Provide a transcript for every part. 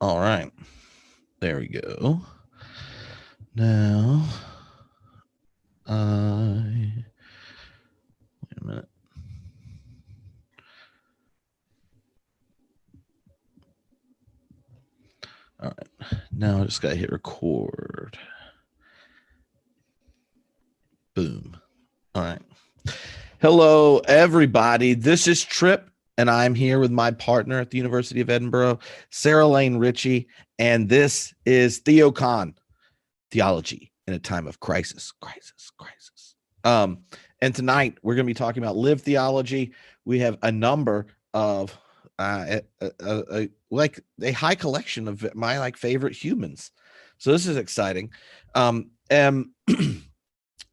All right. There we go. Now, wait a minute. All right. Now I just got to hit record. Boom. All right. Hello, everybody. This is Trip, and I'm here with my partner at the University of Edinburgh, Sarah Lane Ritchie, and this is Theocon, Theology in a Time of Crisis. And tonight we're going to be talking about live theology. We have a number of like a high collection of my favorite humans. So this is exciting. And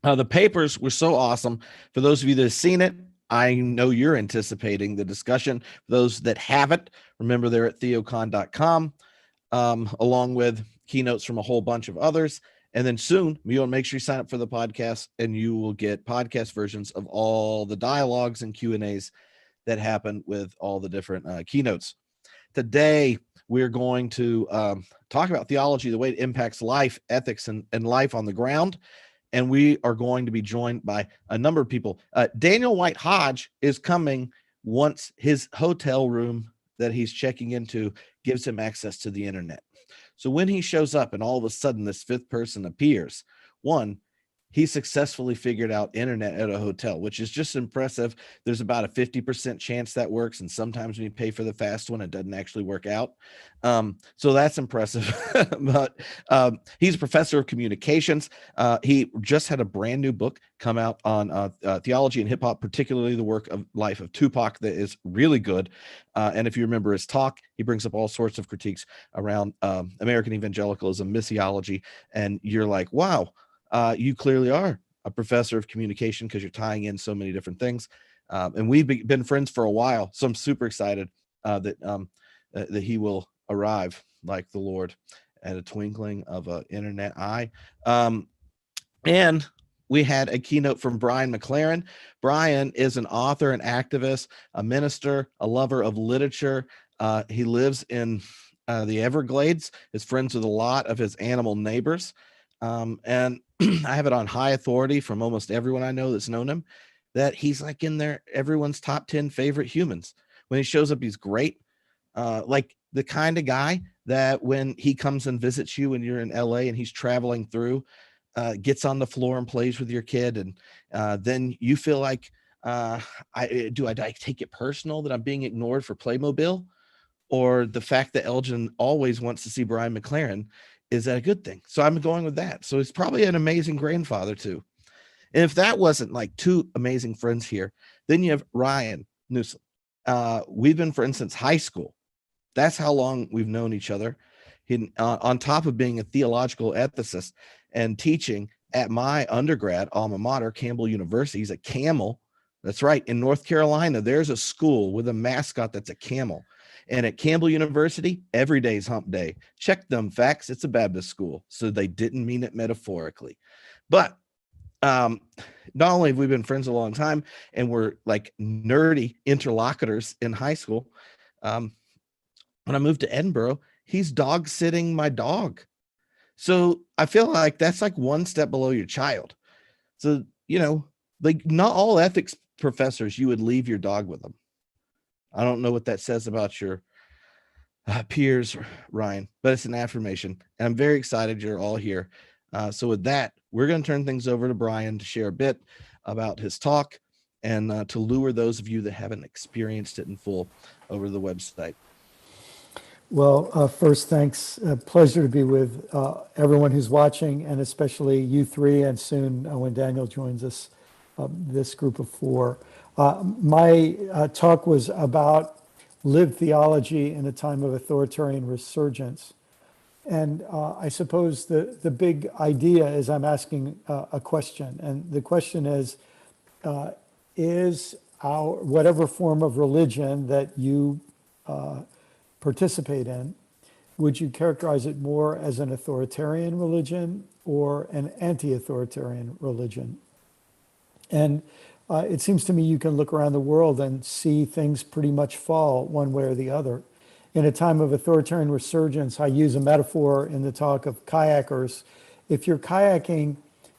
the papers were so awesome. For those of you that have seen it, I know you're anticipating the discussion. For those that haven't, remember they're at theocon.com, along with keynotes from a whole bunch of others. And then soon, you want to make sure you sign up for the podcast, and you will get podcast versions of all the dialogues and Q&As that happen with all the different keynotes. Today, we're going to talk about theology, the way it impacts life, ethics, and life on the ground. And we are going to be joined by a number of people. Daniel White Hodge is coming once his hotel room that he's checking into gives him access to the internet. So when he shows up and all of a sudden this fifth person appears, one, he successfully figured out internet at a hotel, which is just impressive. There's about a 50% chance that works. And sometimes when you pay for the fast one, it doesn't actually work out. So that's impressive. But he's a professor of communications. He just had a brand new book come out on theology and hip hop, particularly the work of life of Tupac, that is really good. And if you remember his talk, he brings up all sorts of critiques around American evangelicalism, missiology. And you're like, wow. You clearly are a professor of communication because you're tying in so many different things. And we've been friends for a while. So I'm super excited that he will arrive like the Lord at a twinkling of an internet eye. And we had a keynote from Brian McLaren. Brian is an author, an activist, a minister, a lover of literature. He lives in the Everglades, is friends with a lot of his animal neighbors. And I have it on high authority from almost everyone I know that's known him, that he's like in there, everyone's top 10 favorite humans. When he shows up, he's great. Like the kind of guy that when he comes and visits you and you're in LA and he's traveling through, gets on the floor and plays with your kid. And then you feel like, I take it personal that I'm being ignored for Playmobil? Or the fact that Elgin always wants to see Brian McLaren, is that a good thing? So I'm going with that. So he's probably an amazing grandfather too. And if that wasn't like two amazing friends here, then you have Ryan Newsom. We've been friends since high school. That's how long we've known each other. He, on top of being a theological ethicist and teaching at my undergrad alma mater, Campbell University, he's a camel. That's right. In North Carolina, there's a school with a mascot that's a camel. And at Campbell University, every day is hump day. Check them facts. It's a Baptist school. So they didn't mean it metaphorically. But not only have we been friends a long time and we're like nerdy interlocutors in high school, when I moved to Edinburgh, he's dog sitting my dog. So I feel like that's like one step below your child. So, like not all ethics professors, you would leave your dog with them. I don't know what that says about your peers, Ryan, but it's an affirmation. And I'm very excited you're all here. So with that, we're going to turn things over to Brian to share a bit about his talk and to lure those of you that haven't experienced it in full over to the website. Well, first, thanks. Pleasure to be with everyone who's watching, and especially you three, and soon when Daniel joins us, this group of four. My talk was about live theology in a time of authoritarian resurgence. And I suppose the big idea is I'm asking a question. And the question is our whatever form of religion that you participate in, would you characterize it more as an authoritarian religion or an anti-authoritarian religion? And it seems to me you can look around the world and see things pretty much fall one way or the other. in a time of authoritarian resurgence, I use a metaphor in the talk of kayakers. If you're kayaking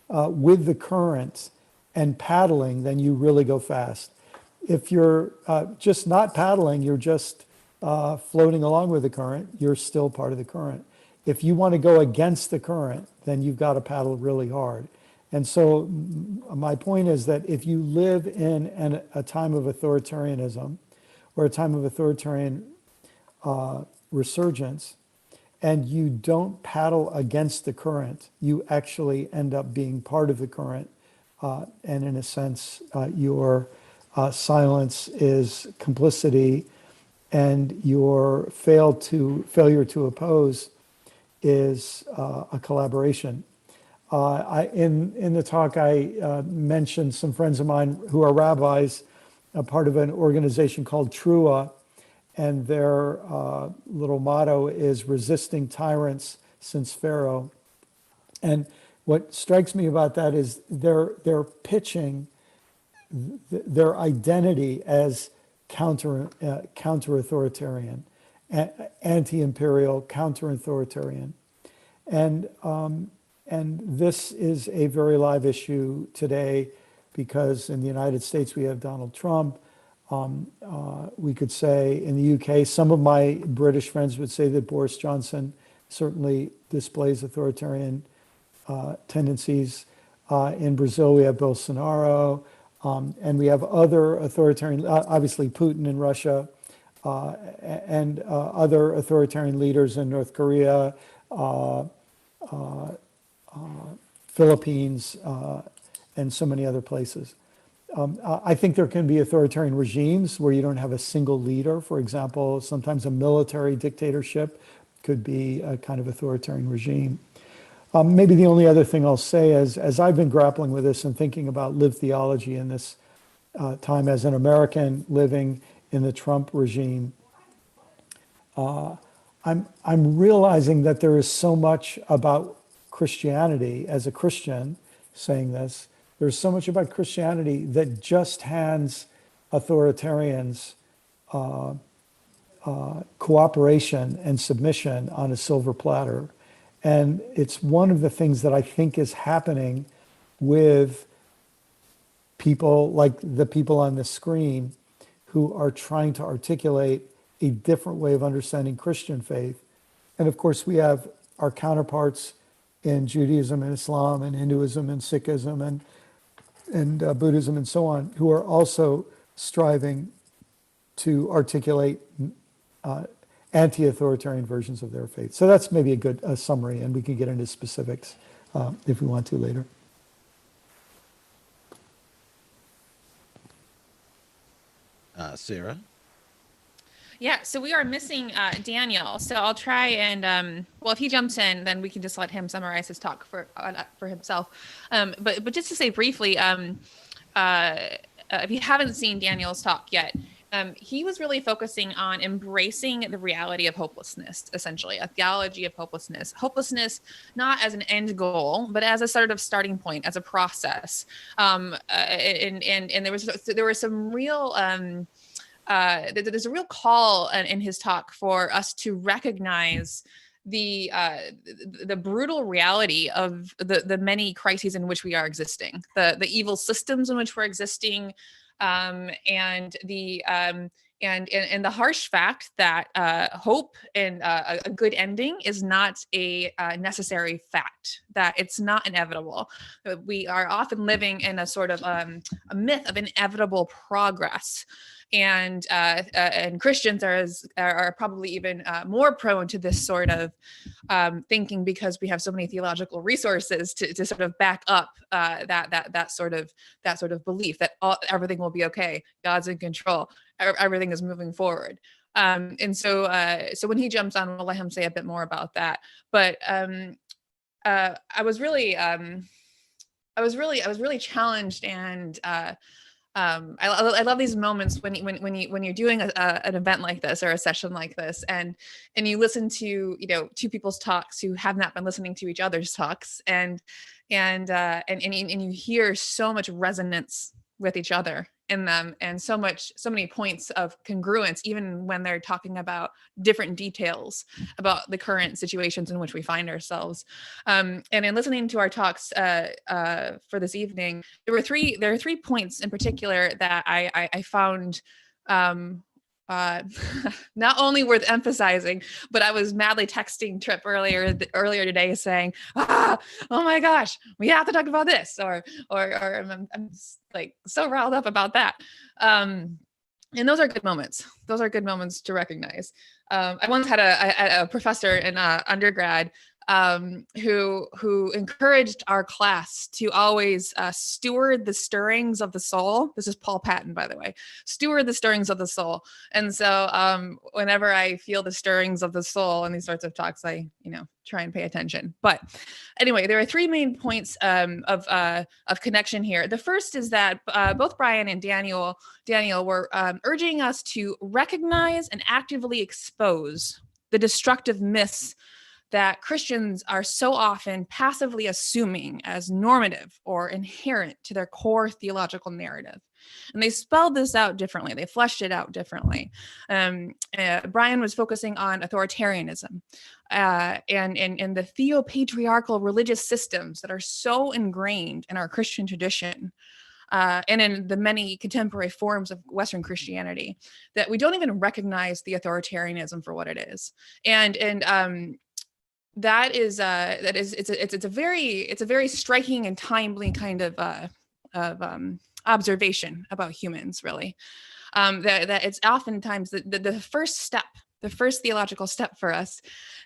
with the current and paddling, then you really go fast. If you're just not paddling, you're just floating along with the current, you're still part of the current. If you want to go against the current, then you've got to paddle really hard. And so my point is that if you live in a time of authoritarianism or a time of authoritarian resurgence, and you don't paddle against the current, you actually end up being part of the current. And in a sense, your silence is complicity, and your failure to oppose is a collaboration. In the talk, I mentioned some friends of mine who are rabbis, a part of an organization called Trua, and their little motto is resisting tyrants since Pharaoh. And what strikes me about that is they're pitching their identity as counter-authoritarian, anti-imperial, counter-authoritarian. And this is a very live issue today because in the United States we have Donald Trump. We could say in the UK, some of my British friends would say that Boris Johnson certainly displays authoritarian tendencies. In Brazil, we have Bolsonaro, and we have other authoritarian, obviously Putin in Russia, and other authoritarian leaders in North Korea, Philippines, and so many other places. I think there can be authoritarian regimes where you don't have a single leader. For example, sometimes a military dictatorship could be a kind of authoritarian regime. Maybe the only other thing I'll say is, as I've been grappling with this and thinking about lived theology in this time as an American living in the Trump regime, I'm realizing that there is so much about Christianity as a Christian saying this. There's so much about Christianity that just hands authoritarians cooperation and submission on a silver platter. And it's one of the things that I think is happening with people like the people on the screen who are trying to articulate a different way of understanding Christian faith. And of course, we have our counterparts in Judaism and Islam and Hinduism and Sikhism and Buddhism and so on, who are also striving to articulate anti-authoritarian versions of their faith. So that's maybe a good summary, and we can get into specifics if we want to later. Sarah? Yeah, so we are missing Daniel. So I'll try and well, if he jumps in, then we can just let him summarize his talk for himself. But just to say briefly, if you haven't seen Daniel's talk yet, he was really focusing on embracing the reality of hopelessness, essentially a theology of hopelessness. Hopelessness not as an end goal, but as a sort of starting point, as a process. And there was some real. There's a real call in his talk for us to recognize the brutal reality of the many crises in which we are existing, the evil systems in which we're existing, and the harsh fact that hope and a good ending is not a necessary fact, that it's not inevitable. We are often living in a sort of a myth of inevitable progress. And Christians are probably even more prone to this sort of thinking because we have so many theological resources to sort of back up that sort of belief that everything will be okay, God's in control, everything is moving forward. And so when he jumps on, we'll let him say a bit more about that. But I was really challenged, and I love these moments when you're doing an event like this or a session like this, and you listen to two people's talks who have not been listening to each other's talks, and you hear so much resonance with each other in them, and so many points of congruence, even when they're talking about different details about the current situations in which we find ourselves. And in listening to our talks for this evening, there are three points in particular that I found not only worth emphasizing, but I was madly texting Trip earlier today saying, oh my gosh, we have to talk about this, or I'm like so riled up about that. And those are good moments. Those are good moments to recognize. I once had a professor in undergrad who encouraged our class to always steward the stirrings of the soul. This is Paul Patton, by the way. Steward the stirrings of the soul. And so whenever I feel the stirrings of the soul in these sorts of talks, I try and pay attention. But anyway, there are three main points of connection here. The first is that both Brian and Daniel were urging us to recognize and actively expose the destructive myths that Christians are so often passively assuming as normative or inherent to their core theological narrative. And they spelled this out differently. They fleshed it out differently. Brian was focusing on authoritarianism and the theo-patriarchal religious systems that are so ingrained in our Christian tradition. And in the many contemporary forms of Western Christianity, that we don't even recognize the authoritarianism for what it is. And it's a very striking and timely kind of observation about humans, really. That it's oftentimes the first step, the first theological step for us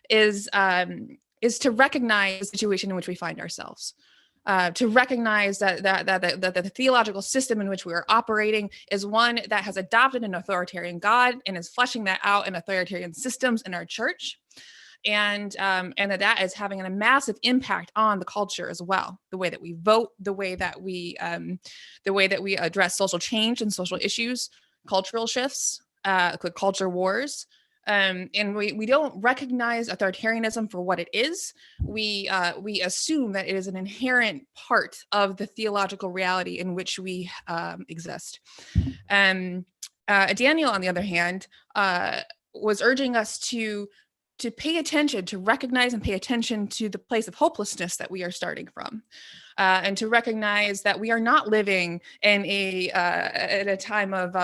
is to recognize the situation in which we find ourselves. To recognize that the theological system in which we are operating is one that has adopted an authoritarian God and is fleshing that out in authoritarian systems in our church. And that is having a massive impact on the culture as well. The way that we vote, the way that we address social change and social issues, cultural shifts, culture wars. And we don't recognize authoritarianism for what it is. We assume that it is an inherent part of the theological reality in which we exist. Daniel, on the other hand, was urging us to pay attention, to recognize and pay attention to the place of hopelessness that we are starting from, and to recognize that we are not living in a time of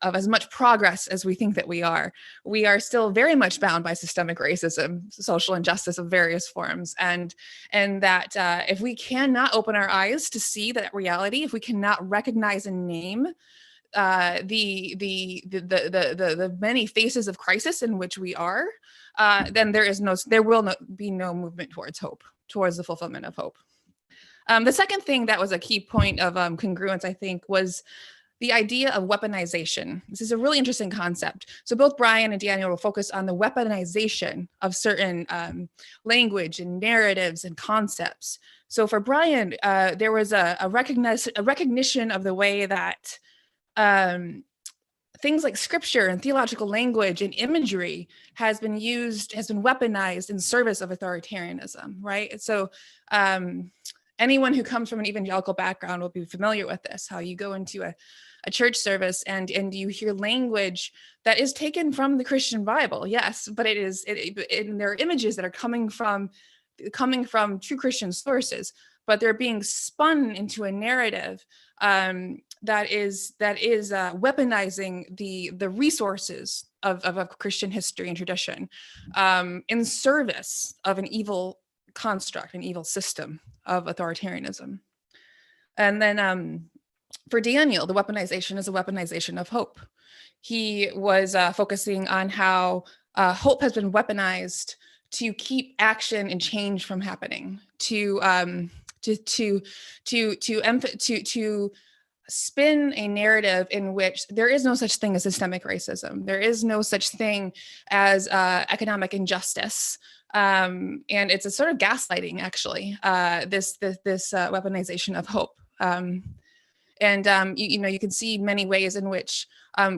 as much progress as we think that we are. We are still very much bound by systemic racism, social injustice of various forms, and that if we cannot open our eyes to see that reality, if we cannot recognize and name the many faces of crisis in which we are, then there will be no movement towards hope, towards the fulfillment of hope. The second thing that was a key point of congruence, I think, was the idea of weaponization. This is a really interesting concept. So both Brian and Daniel will focus on the weaponization of certain language and narratives and concepts. So for Brian, there was a recognition of the way that things like scripture and theological language and imagery has been weaponized in service of authoritarianism, right? So anyone who comes from an evangelical background will be familiar with this, how you go into a church service and you hear language that is taken from the Christian Bible, yes, but there are images that are coming from true Christian sources, but they're being spun into a narrative that is weaponizing the resources of Christian history and tradition in service of an evil construct, an evil system of authoritarianism. And then for Daniel, the weaponization is a weaponization of hope. He was focusing on how hope has been weaponized to keep action and change from happening, to spin a narrative in which there is no such thing as systemic racism. There is no such thing as economic injustice. And it's a sort of gaslighting, actually, this weaponization of hope. You can see many ways in which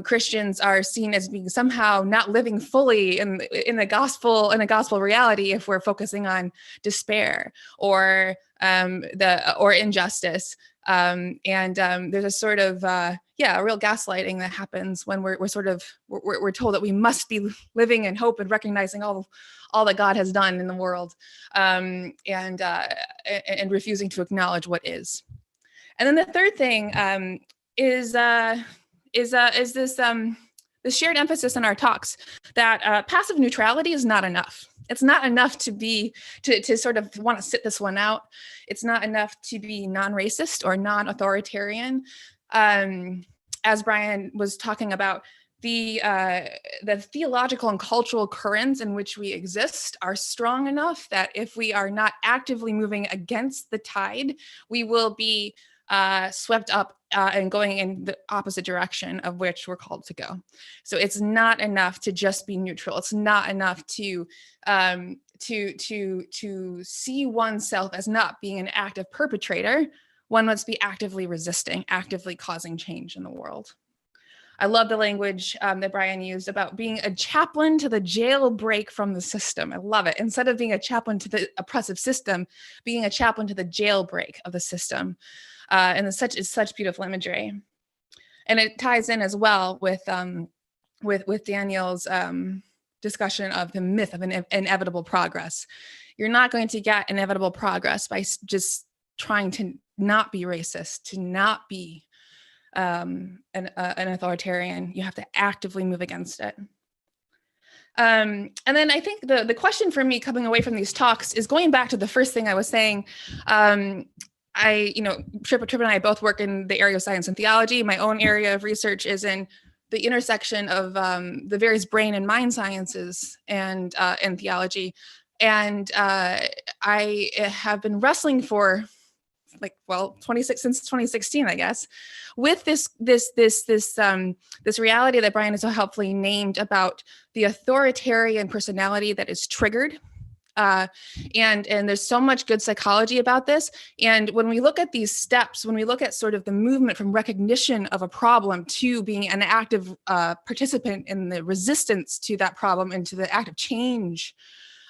Christians are seen as being somehow not living fully in a gospel reality if we're focusing on despair or injustice. There's a sort of a real gaslighting that happens when we're told that we must be living in hope and recognizing all that God has done in the world, and refusing to acknowledge what is. And then the third thing is this shared emphasis in our talks that passive neutrality is not enough. It's not enough to sort of want to sit this one out. It's not enough to be non-racist or non-authoritarian. As Brian was talking about, the theological and cultural currents in which we exist are strong enough that if we are not actively moving against the tide, we will be swept up and going in the opposite direction of which we're called to go. So it's not enough to just be neutral. It's not enough to see oneself as not being an active perpetrator. One must be actively resisting, actively causing change in the world. I love the language that Brian used about being a chaplain to the jailbreak from the system. I love it. Instead of being a chaplain to the oppressive system, being a chaplain to the jailbreak of the system. And it's such beautiful imagery. And it ties in as well with Daniel's discussion of the myth of inevitable progress. You're not going to get inevitable progress by just trying to not be racist, to not be an authoritarian. You have to actively move against it. And then I think the question for me coming away from these talks is going back to the first thing I was saying. Trip and I both work in the area of science and theology. My own area of research is in the intersection of the various brain and mind sciences and theology. And I have been wrestling for since 2016, I guess, with this reality that Brian has so helpfully named about the authoritarian personality that is triggered. And there's so much good psychology about this. And when we look at these steps, when we look at sort of the movement from recognition of a problem to being an active participant in the resistance to that problem and to the active change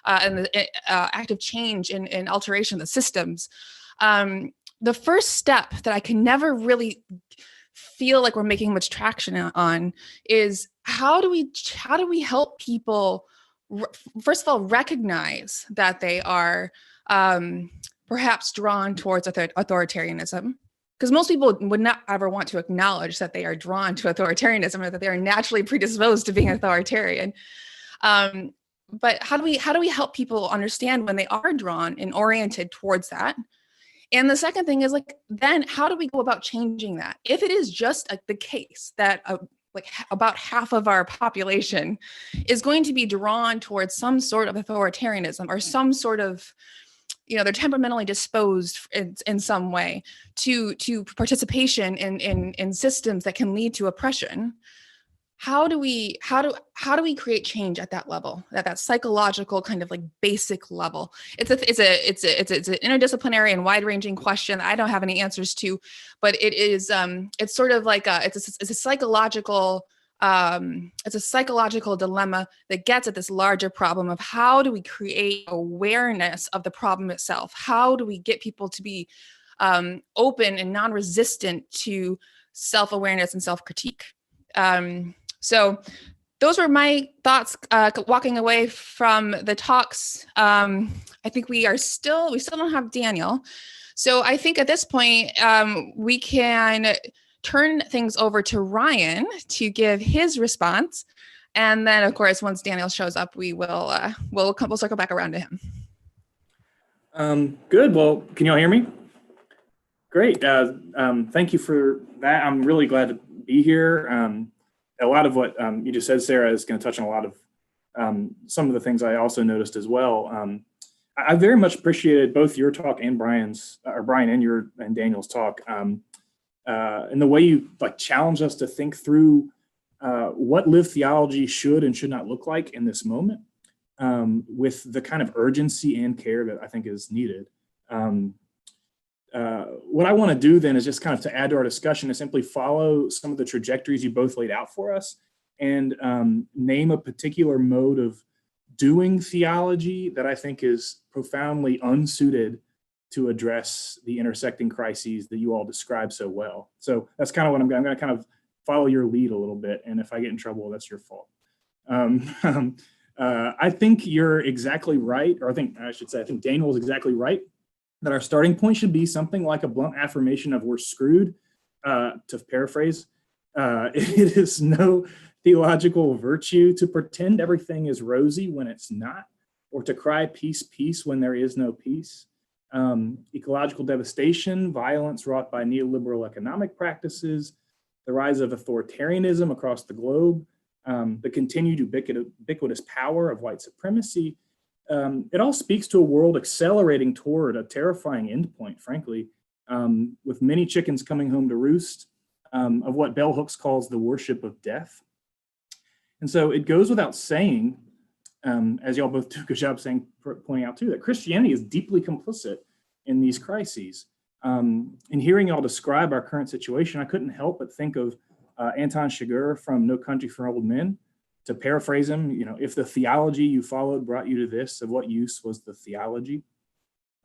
and the active change in alteration of the systems, the first step that I can never really feel like we're making much traction on is how do we help people first of all recognize that they are perhaps drawn towards authoritarianism, because most people would not ever want to acknowledge that they are drawn to authoritarianism or that they are naturally predisposed to being authoritarian. But how do we help people understand when they are drawn and oriented towards that? And the second thing is then how do we go about changing that? If it is just the case that about half of our population is going to be drawn towards some sort of authoritarianism or some sort of, they're temperamentally disposed in some way to participation in systems that can lead to oppression. How do we create change at that level, at that psychological kind of basic level? It's an interdisciplinary and wide-ranging question that I don't have any answers to, but it is it's sort of like it's a psychological dilemma that gets at this larger problem of how do we create awareness of the problem itself? How do we get people to be open and non-resistant to self-awareness and self-critique? So those were my thoughts walking away from the talks. I think we still don't have Daniel. So I think at this point, we can turn things over to Ryan to give his response. And then of course, once Daniel shows up, we'll circle back around to him. Good. Well, can you all hear me? Great. Thank you for that. I'm really glad to be here. A lot of what you just said, Sarah, is going to touch on a lot of some of the things I also noticed as well. I very much appreciated both your talk and Brian and Daniel's talk, and the way you challenge us to think through what lived theology should and should not look like in this moment, with the kind of urgency and care that I think is needed. What I want to do then is just kind of to add to our discussion is simply follow some of the trajectories you both laid out for us and name a particular mode of doing theology that I think is profoundly unsuited to address the intersecting crises that you all describe so well. So that's kind of what I'm going to kind of follow your lead a little bit. And if I get in trouble, that's your fault. I think you're exactly right, or I think Daniel is exactly right, that our starting point should be something like a blunt affirmation of we're screwed, to paraphrase. It is no theological virtue to pretend everything is rosy when it's not, or to cry peace, peace when there is no peace. Ecological devastation, violence wrought by neoliberal economic practices, the rise of authoritarianism across the globe, the continued ubiquitous power of white supremacy. It all speaks to a world accelerating toward a terrifying endpoint, frankly, with many chickens coming home to roost, of what Bell Hooks calls the worship of death. And so it goes without saying, as y'all both do a good job pointing out too, that Christianity is deeply complicit in these crises. In hearing y'all describe our current situation, I couldn't help but think of Anton Chigurh from No Country for Old Men. To paraphrase him, if the theology you followed brought you to this, of what use was the theology?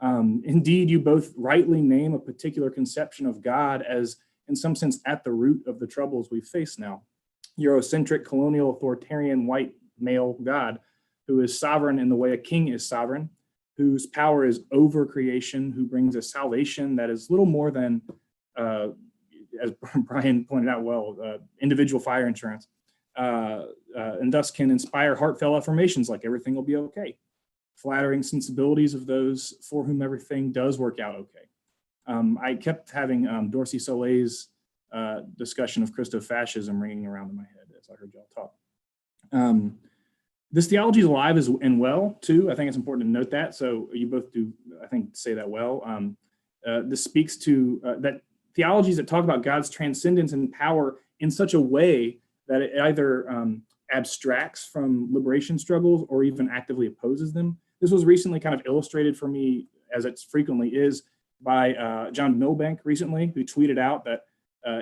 Indeed, you both rightly name a particular conception of God as, in some sense, at the root of the troubles we face now. Eurocentric, colonial, authoritarian, white male God, who is sovereign in the way a king is sovereign, whose power is over creation, who brings a salvation that is little more than, as Brian pointed out well, individual fire insurance, and thus can inspire heartfelt affirmations like everything will be okay, flattering sensibilities of those for whom everything does work out okay. I kept having Dorsey Soleil's discussion of Christofascism ringing around in my head as I heard y'all talk. This theology is alive and well, too. I think it's important to note that. So you both do, I think, say that well. This speaks to that theologies that talk about God's transcendence and power in such a way that it either abstracts from liberation struggles or even actively opposes them. This was recently kind of illustrated for me, as it frequently is, by John Milbank recently, who tweeted out that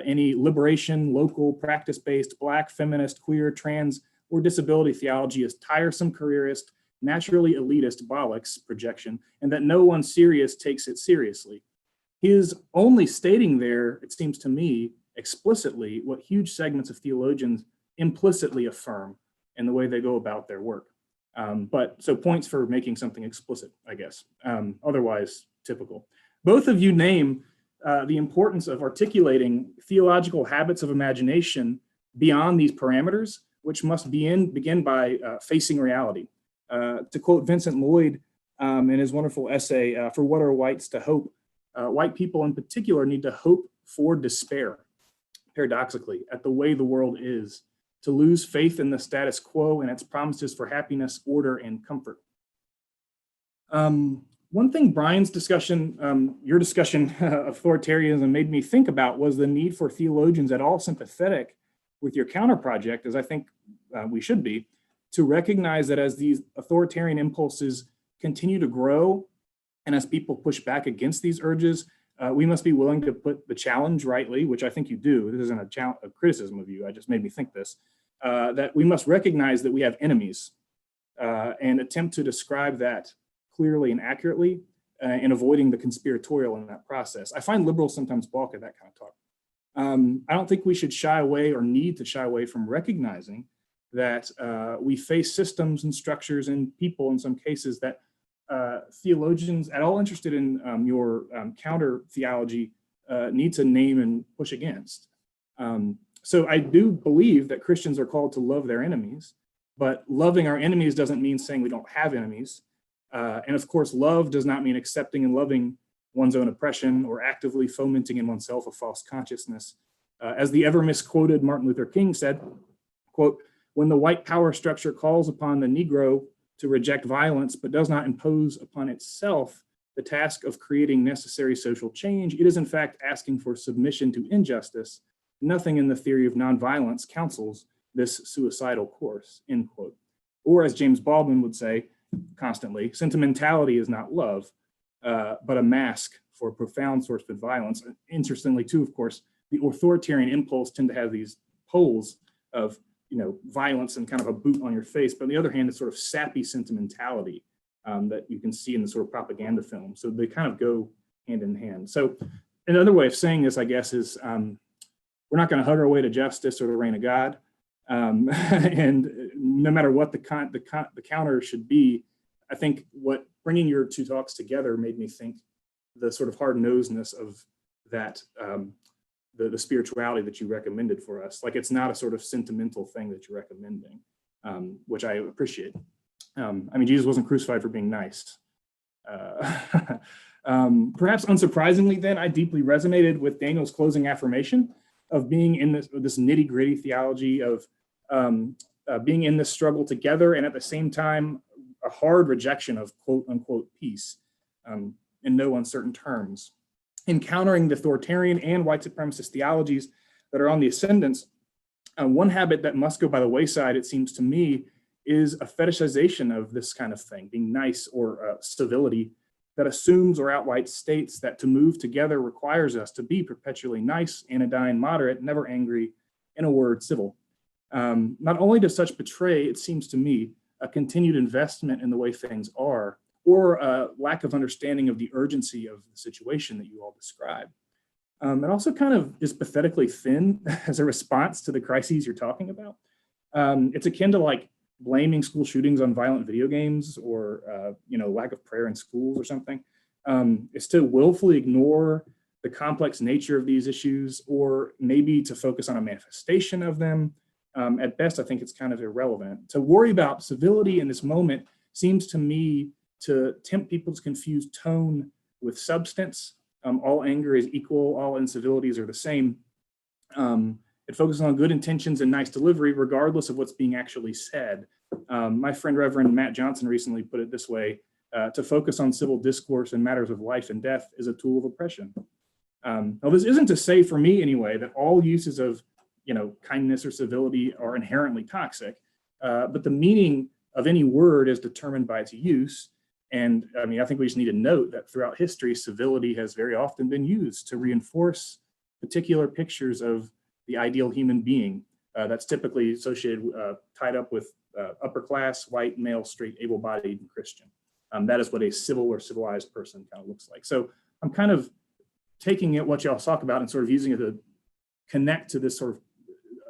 any liberation, local, practice-based, Black, feminist, queer, trans, or disability theology is tiresome, careerist, naturally elitist bollocks projection, and that no one serious takes it seriously. He is only stating there, it seems to me, explicitly what huge segments of theologians implicitly affirm in the way they go about their work. So points for making something explicit, I guess. Otherwise, typical. Both of you name the importance of articulating theological habits of imagination beyond these parameters, which must begin by facing reality. To quote Vincent Lloyd in his wonderful essay, For What Are Whites to Hope, white people in particular need to hope for despair, paradoxically, at the way the world is, to lose faith in the status quo and its promises for happiness, order, and comfort. One thing Brian's discussion, your discussion of authoritarianism made me think about was the need for theologians at all sympathetic with your counter project, as I think we should be, to recognize that as these authoritarian impulses continue to grow and as people push back against these urges, we must be willing to put the challenge rightly, which I think you do. This isn't a criticism of you, I just made me think this, that we must recognize that we have enemies and attempt to describe that clearly and accurately and avoiding the conspiratorial in that process. I find liberals sometimes balk at that kind of talk. I don't think we should shy away or need to shy away from recognizing that we face systems and structures and people in some cases that theologians at all interested in your counter theology need to name and push against. So I do believe that Christians are called to love their enemies, but loving our enemies doesn't mean saying we don't have enemies. And of course, love does not mean accepting and loving one's own oppression or actively fomenting in oneself a false consciousness. As the ever misquoted Martin Luther King said, quote, "When the white power structure calls upon the Negro to reject violence but does not impose upon itself the task of creating necessary social change, it is in fact asking for submission to injustice. Nothing in the theory of nonviolence counsels this suicidal course," end quote. Or as James Baldwin would say constantly, sentimentality is not love, but a mask for a profound source of violence. Interestingly too, of course, the authoritarian impulse tend to have these poles of violence and kind of a boot on your face. But on the other hand, it's sort of sappy sentimentality that you can see in the sort of propaganda film. So they kind of go hand in hand. So another way of saying this, I guess, is we're not going to hug our way to justice or the reign of God. And no matter what the counter should be, I think what bringing your two talks together made me think the sort of hard-nosedness of that, the spirituality that you recommended for us. Like, it's not a sort of sentimental thing that you're recommending, which I appreciate. I mean, Jesus wasn't crucified for being nice. Perhaps unsurprisingly then, I deeply resonated with Daniel's closing affirmation of being in this nitty-gritty theology of being in this struggle together, and at the same time, a hard rejection of quote unquote peace in no uncertain terms. Encountering the authoritarian and white supremacist theologies that are on the ascendance, one habit that must go by the wayside, it seems to me, is a fetishization of this kind of thing, being nice or civility, that assumes or outright states that to move together requires us to be perpetually nice, anodyne, moderate, never angry, in a word, civil. Not only does such betray, it seems to me, a continued investment in the way things are, or a lack of understanding of the urgency of the situation that you all describe. It also kind of is pathetically thin as a response to the crises you're talking about. It's akin to like blaming school shootings on violent video games or lack of prayer in schools or something. It's to willfully ignore the complex nature of these issues, or maybe to focus on a manifestation of them. At best, I think it's kind of irrelevant. To worry about civility in this moment seems to me to tempt people's confused tone with substance. All anger is equal, all incivilities are the same. It focuses on good intentions and nice delivery, regardless of what's being actually said. My friend Reverend Matt Johnson recently put it this way: to focus on civil discourse in matters of life and death is a tool of oppression. Now, this isn't to say, for me anyway, that all uses of kindness or civility are inherently toxic, but the meaning of any word is determined by its use. And I mean, I think we just need to note that throughout history, civility has very often been used to reinforce particular pictures of the ideal human being that's typically associated, tied up with upper class, white, male, straight, able-bodied, and Christian. That is what a civil or civilized person kind of looks like. So I'm kind of taking it, what y'all talk about, and sort of using it to connect to this sort of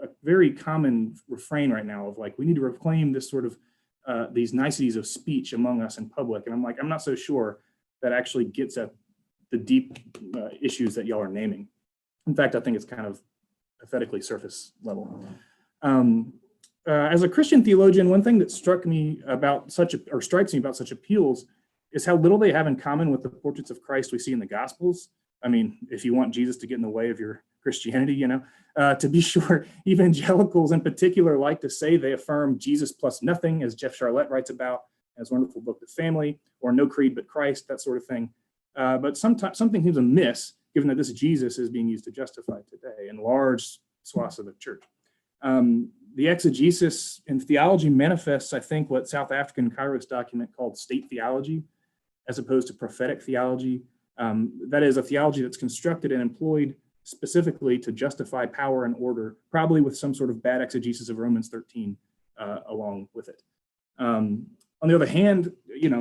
a very common refrain right now of like, we need to reclaim this sort of these niceties of speech among us in public. And I'm like, I'm not so sure that actually gets at the deep issues that y'all are naming. In fact, I think it's kind of pathetically surface level. As a Christian theologian, one thing that strikes me about such appeals is how little they have in common with the portraits of Christ we see in the Gospels. I mean, if you want Jesus to get in the way of your Christianity, to be sure, evangelicals in particular like to say they affirm Jesus plus nothing, as Jeff Charlotte writes about in his wonderful book, The Family, or no creed but Christ, that sort of thing. But sometimes something seems amiss, given that this Jesus is being used to justify today in large swaths of the church. The exegesis in theology manifests, I think, what South African Kairos document called state theology, as opposed to prophetic theology. That is a theology that's constructed and employed specifically to justify power and order, probably with some sort of bad exegesis of Romans 13 along with it. On the other hand,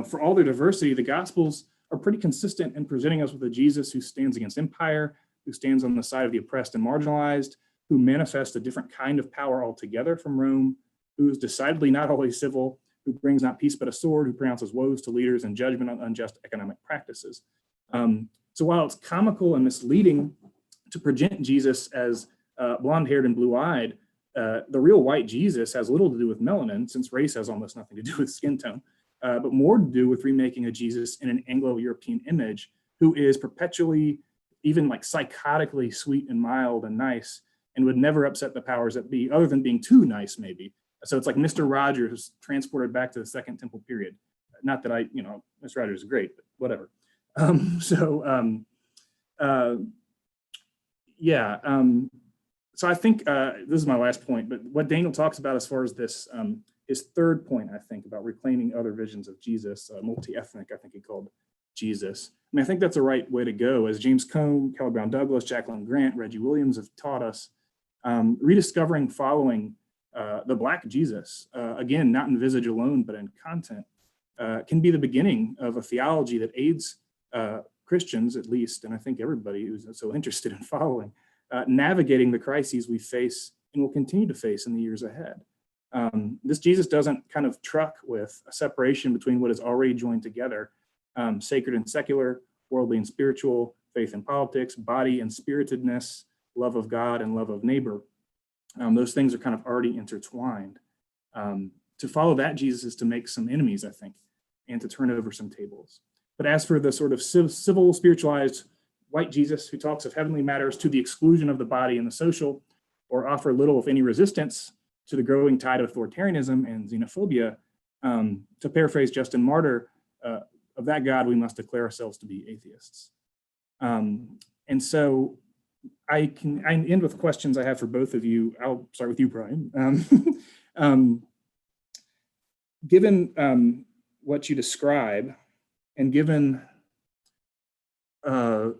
for all their diversity, the Gospels are pretty consistent in presenting us with a Jesus who stands against empire, who stands on the side of the oppressed and marginalized, who manifests a different kind of power altogether from Rome, who is decidedly not always civil, who brings not peace but a sword, who pronounces woes to leaders and judgment on unjust economic practices. So while it's comical and misleading to present Jesus as blonde-haired and blue-eyed, the real white Jesus has little to do with melanin, since race has almost nothing to do with skin tone, but more to do with remaking a Jesus in an Anglo-European image, who is perpetually, even like psychotically sweet and mild and nice, and would never upset the powers that be, other than being too nice, maybe. So it's like Mr. Rogers transported back to the Second Temple period. Not that Mr. Rogers is great, but whatever. So I think this is my last point, but what Daniel talks about as far as this, his third point, I think, about reclaiming other visions of Jesus, multi-ethnic, I think he called Jesus. I mean, I think that's the right way to go. As James Cone, Keller Brown Douglas, Jacqueline Grant, Reggie Williams have taught us, rediscovering, following the Black Jesus, again, not in visage alone, but in content, can be the beginning of a theology that aids Christians, at least, and I think everybody who's so interested in following, navigating the crises we face and will continue to face in the years ahead. This Jesus doesn't kind of truck with a separation between what is already joined together, sacred and secular, worldly and spiritual, faith and politics, body and spiritedness, love of God and love of neighbor. Those things are kind of already intertwined. To follow that Jesus is to make some enemies, I think, and to turn over some tables. But as for the sort of civil, spiritualized white Jesus who talks of heavenly matters to the exclusion of the body and the social, or offer little, if any, resistance to the growing tide of authoritarianism and xenophobia, to paraphrase Justin Martyr, of that God, we must declare ourselves to be atheists. And so I end with questions I have for both of you. I'll start with you, Brian. Given what you describe, and given the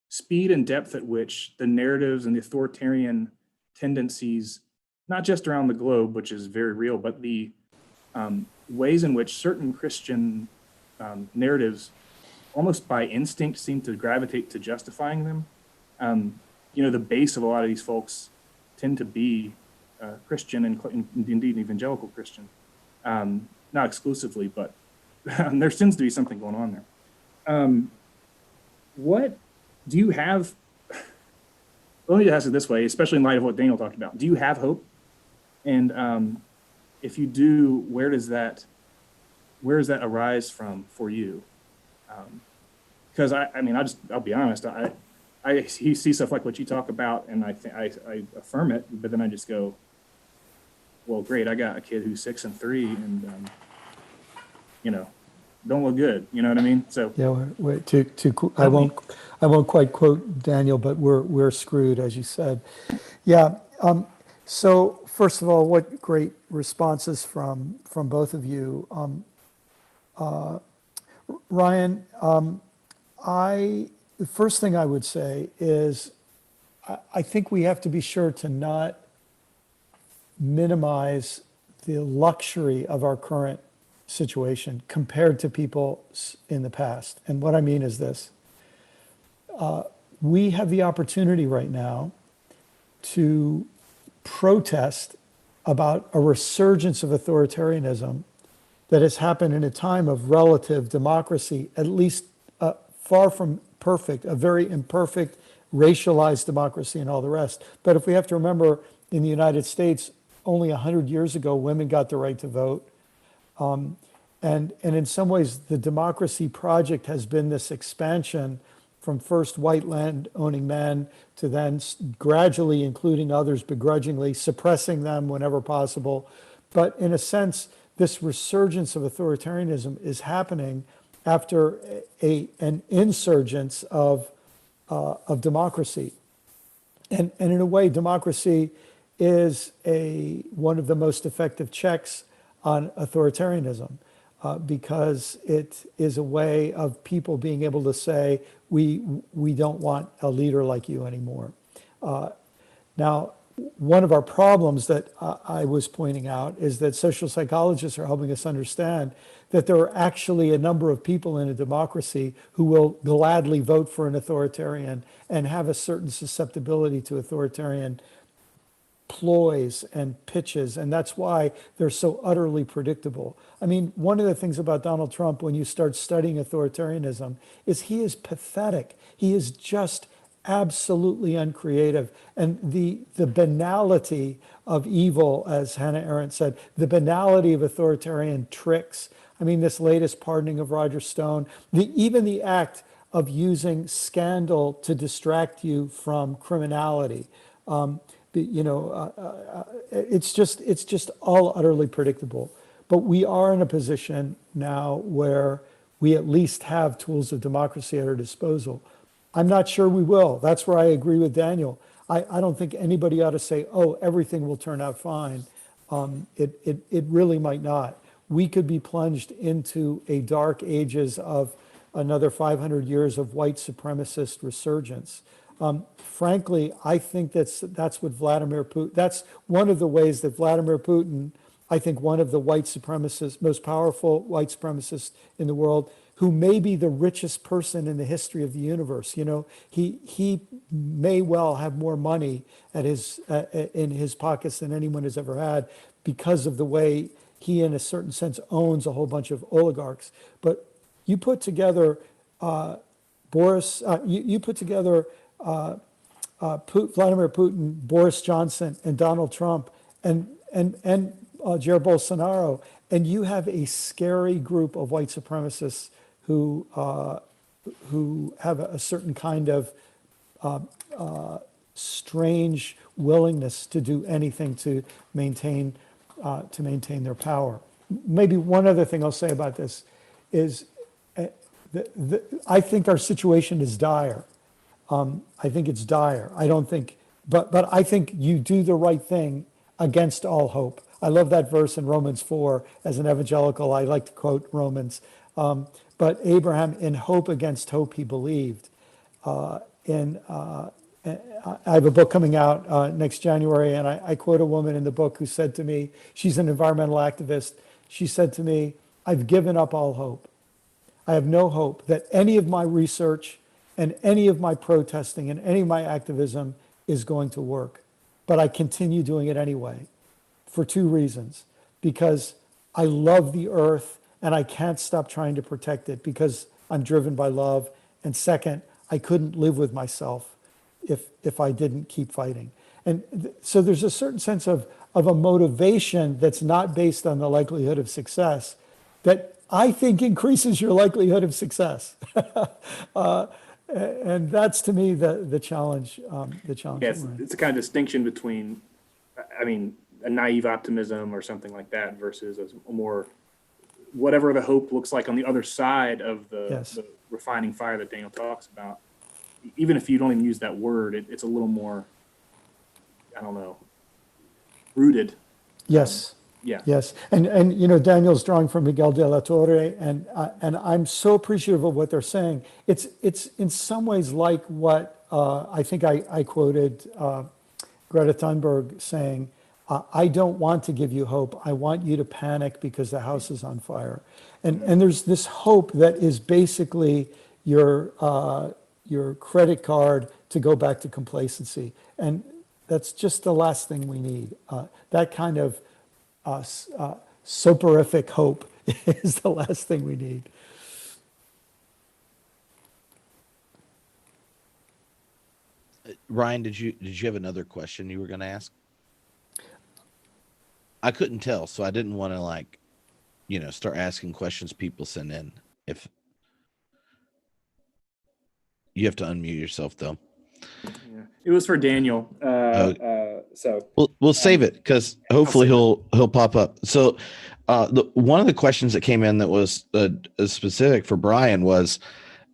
speed and depth at which the narratives and the authoritarian tendencies, not just around the globe, which is very real, but the ways in which certain Christian narratives almost by instinct seem to gravitate to justifying them. The base of a lot of these folks tend to be Christian and indeed evangelical Christian. Not exclusively, but there seems to be something going on there. What do you have? Let me ask it this way, especially in light of what Daniel talked about. Do you have hope? And if you do, where does that arise from for you? Because I'll be honest. I see stuff like what you talk about, and I affirm it, but then I just go, well, great. I got a kid who's 6 and 3, and don't look good. You know what I mean? So yeah, I won't quite quote Daniel, but we're screwed, as you said. Yeah. So first of all, what great responses from both of you. Ryan, the first thing I would say is I think we have to be sure to not minimize the luxury of our current situation compared to people in the past. And what I mean is this. We have the opportunity right now to protest about a resurgence of authoritarianism that has happened in a time of relative democracy, at least far from perfect, a very imperfect, racialized democracy and all the rest. But if we have to remember, in the United States, only 100 years ago, women got the right to vote. And in some ways, the democracy project has been this expansion from first white land-owning men to then gradually including others begrudgingly, suppressing them whenever possible. But in a sense, this resurgence of authoritarianism is happening after an insurgence of democracy. And in a way, democracy is one of the most effective checks on authoritarianism, because it is a way of people being able to say, we don't want a leader like you anymore. Now, one of our problems that I was pointing out is that social psychologists are helping us understand that there are actually a number of people in a democracy who will gladly vote for an authoritarian and have a certain susceptibility to authoritarian ploys and pitches, and that's why they're so utterly predictable. I mean, one of the things about Donald Trump, when you start studying authoritarianism, is he is pathetic. He is just absolutely uncreative. And the banality of evil, as Hannah Arendt said, the banality of authoritarian tricks. I mean, this latest pardoning of Roger Stone, even the act of using scandal to distract you from criminality. It's just all utterly predictable. But we are in a position now where we at least have tools of democracy at our disposal. I'm not sure we will. That's where I agree with Daniel. I don't think anybody ought to say, oh, everything will turn out fine. It really might not. We could be plunged into a dark ages of another 500 years of white supremacist resurgence. Frankly, I think that's what Vladimir Putin, that's one of the ways that Vladimir Putin, I think one of the white supremacists, most powerful white supremacists in the world, who may be the richest person in the history of the universe. He may well have more money in his pockets than anyone has ever had because of the way he, in a certain sense, owns a whole bunch of oligarchs. But you put together Boris, you put together Vladimir Putin, Boris Johnson, and Donald Trump, and Jair Bolsonaro, and you have a scary group of white supremacists who have a certain kind of strange willingness to do anything to maintain their power. Maybe one other thing I'll say about this is I think our situation is dire. I think it's dire. I don't think, but I think you do the right thing against all hope. I love that verse in Romans 4. As an evangelical, I like to quote Romans. But Abraham, in hope against hope, he believed. I have a book coming out next January, and I quote a woman in the book who said to me, she's an environmental activist. She said to me, "I've given up all hope. I have no hope that any of my research and any of my protesting and any of my activism is going to work. But I continue doing it anyway for two reasons. Because I love the earth and I can't stop trying to protect it because I'm driven by love. And second, I couldn't live with myself if I didn't keep fighting." And so there's a certain sense of a motivation that's not based on the likelihood of success that I think increases your likelihood of success. And that's, to me, the challenge. Yes, it's a kind of distinction between, I mean, a naive optimism or something like that versus a more, whatever the hope looks like on the other side of the refining fire that Daniel talks about. Even if you don't even use that word, it's a little more, I don't know, rooted. Yes. Yeah. Yes, and Daniel's drawing from Miguel de la Torre, and I'm so appreciative of what they're saying. It's in some ways like what I think I quoted Greta Thunberg saying, "I don't want to give you hope. I want you to panic because the house is on fire." And there's this hope that is basically your credit card to go back to complacency, and that's just the last thing we need. That kind of soporific hope is the last thing we need. Ryan, did you have another question you were going to ask? I couldn't tell, so I didn't want to start asking questions people send in. If you have to unmute yourself, though. Yeah. It was for Daniel. So we'll save it because hopefully he'll pop up. So one of the questions that came in that was specific for Brian was,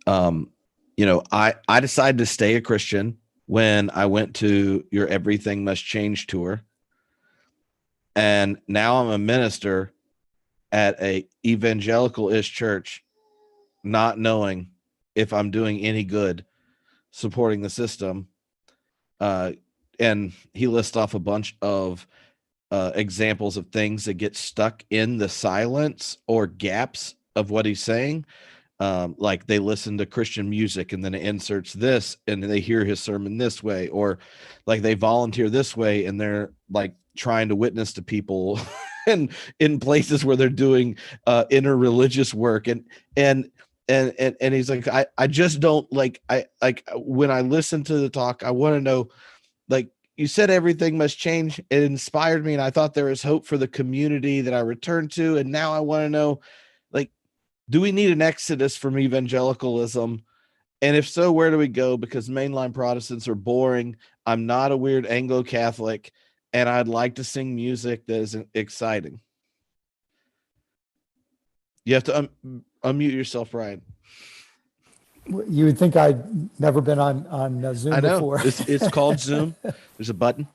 I decided to stay a Christian when I went to your Everything Must Change tour, and now I'm a minister at a evangelical-ish church, not knowing if I'm doing any good supporting the system. And he lists off a bunch of examples of things that get stuck in the silence or gaps of what he's saying. Like they listen to Christian music and then it inserts this and they hear his sermon this way, or like they volunteer this way and they're like trying to witness to people and in places where they're doing interreligious work. And he's like, I just don't I when I listen to the talk, I want to know, like you said, everything must change. It inspired me. And I thought there is hope for the community that I returned to. And now I want to know, like, do we need an exodus from evangelicalism? And if so, where do we go? Because mainline Protestants are boring. I'm not a weird Anglo-Catholic, and I'd like to sing music that is exciting. You have to unmute yourself, Ryan. You would think I'd never been on Zoom I know. before. It's called Zoom. There's a button.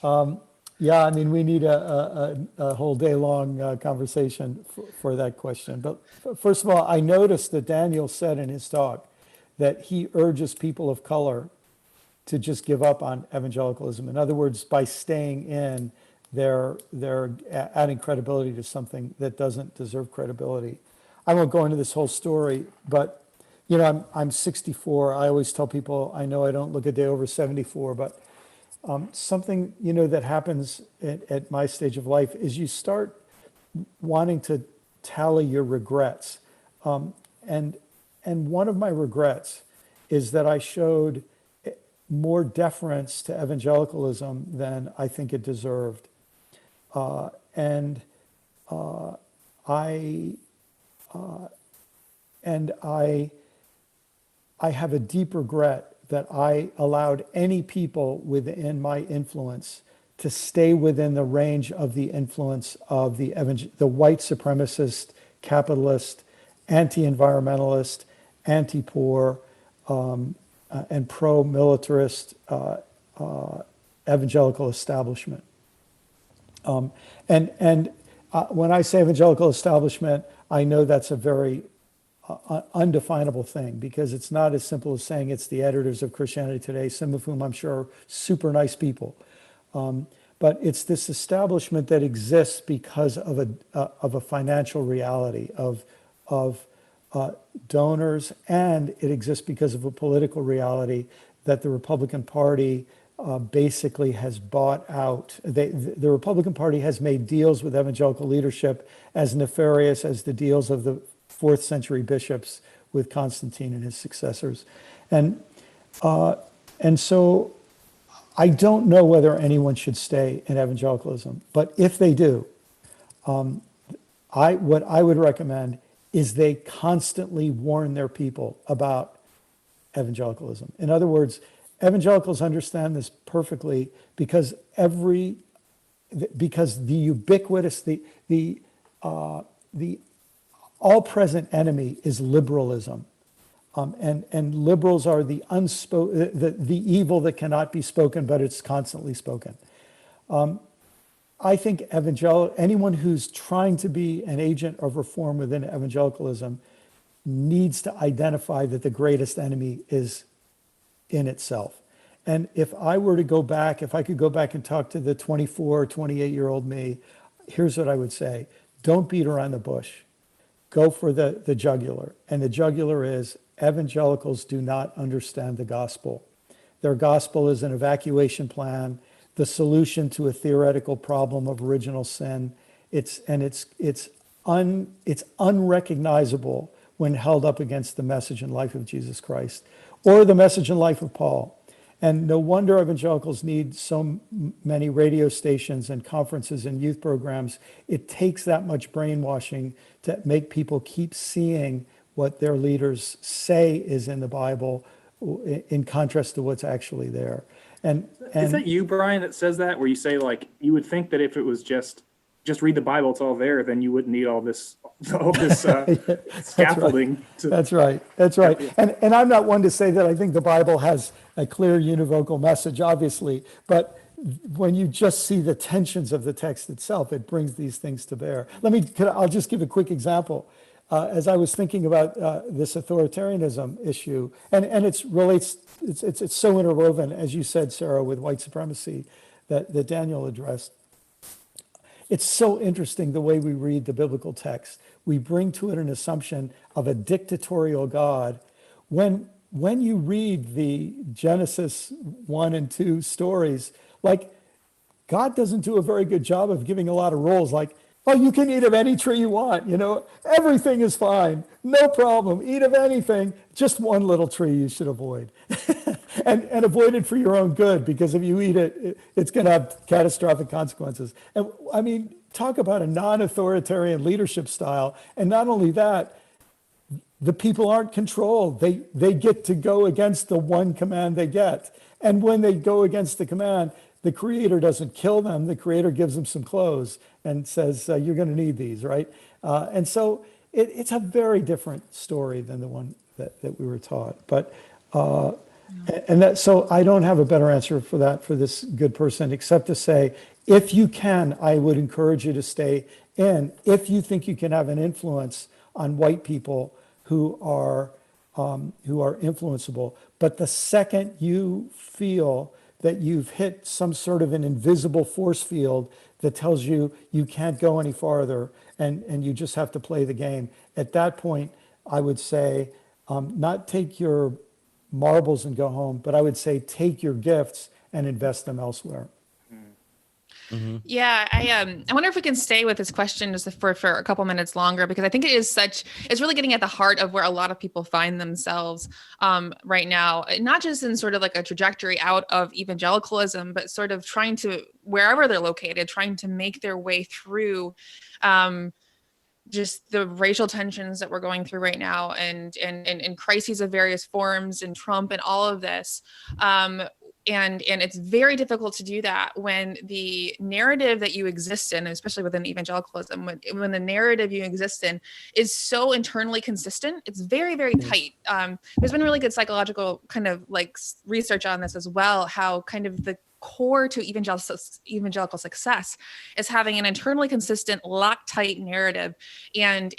Yeah, I mean, we need a whole day long conversation for that question. But first of all, I noticed that Daniel said in his talk that he urges people of color to just give up on evangelicalism. In other words, by staying in, they're adding credibility to something that doesn't deserve credibility. I won't go into this whole story, but I'm 64. I always tell people I know I don't look a day over 74, but something that happens at my stage of life is you start wanting to tally your regrets, and one of my regrets is that I showed more deference to evangelicalism than I think it deserved, and I have a deep regret that I allowed any people within my influence to stay within the range of the influence of the white supremacist, capitalist, anti-environmentalist, anti-poor, and pro-militarist evangelical establishment. When I say evangelical establishment, I know that's a very undefinable thing, because it's not as simple as saying it's the editors of Christianity Today, some of whom I'm sure are super nice people. But it's this establishment that exists because of a financial reality of donors, and it exists because of a political reality that the Republican Party basically has bought out. The Republican Party has made deals with evangelical leadership as nefarious as the deals of the 4th century bishops with Constantine and his successors. And so I don't know whether anyone should stay in evangelicalism, but if they do, what I would recommend is they constantly warn their people about evangelicalism. In other words, evangelicals understand this perfectly because the ubiquitous, the all-present enemy is liberalism. And liberals are the evil that cannot be spoken, but it's constantly spoken. I think anyone who's trying to be an agent of reform within evangelicalism needs to identify that the greatest enemy is in itself. And if I could go back and talk to the 24 or 28-year-old me, here's what I would say. Don't beat around the bush. Go for the jugular. And the jugular is evangelicals do not understand the gospel. Their gospel is an evacuation plan, the solution to a theoretical problem of original sin. It's unrecognizable when held up against the message and life of Jesus Christ or the message and life of Paul. And no wonder evangelicals need so many radio stations and conferences and youth programs. It takes that much brainwashing to make people keep seeing what their leaders say is in the Bible in contrast to what's actually there. And is that you, Brian, that says that, where you say, like, you would think that if it was just read the Bible, it's all there, then you wouldn't need all this scaffolding. That's right. And I'm not one to say that I think the Bible has a clear univocal message, obviously, but when you just see the tensions of the text itself, it brings these things to bear. I'll just give a quick example. As I was thinking about this authoritarianism issue, and it's so interwoven, as you said, Sarah, with white supremacy that Daniel addressed. It's so interesting the way we read the biblical text. We bring to it an assumption of a dictatorial God. When you read the Genesis 1 and 2 stories, like, God doesn't do a very good job of giving a lot of rules, like, oh, you can eat of any tree you want, everything is fine, no problem, eat of anything, just one little tree you should avoid. and avoid it for your own good, because if you eat it, it's going to have catastrophic consequences. And I mean, talk about a non-authoritarian leadership style. And not only that, the people aren't controlled. They get to go against the one command they get. And when they go against the command, the Creator doesn't kill them. The Creator gives them some clothes and says, you're going to need these, right? And so it's a very different story than the one that we were taught. But so I don't have a better answer for that for this good person, except to say, if you can, I would encourage you to stay in. If you think you can have an influence on white people who are influenceable, but the second you feel that you've hit some sort of an invisible force field that tells you you can't go any farther, and you just have to play the game. At that point, I would say, not take your marbles and go home, but I would say take your gifts and invest them elsewhere. Yeah, I wonder if we can stay with this question just for a couple minutes longer, because I think it's really getting at the heart of where a lot of people find themselves right now, not just in sort of like a trajectory out of evangelicalism, but sort of trying to, wherever they're located, trying to make their way through just the racial tensions that we're going through right now, and crises of various forms, and Trump and all of this. And it's very difficult to do that when the narrative that you exist in, especially within evangelicalism, when the narrative you exist in is so internally consistent. It's very, very tight. There's been really good psychological kind of like research on this as well, how kind of the core to evangelical success is having an internally consistent, Loctite narrative, and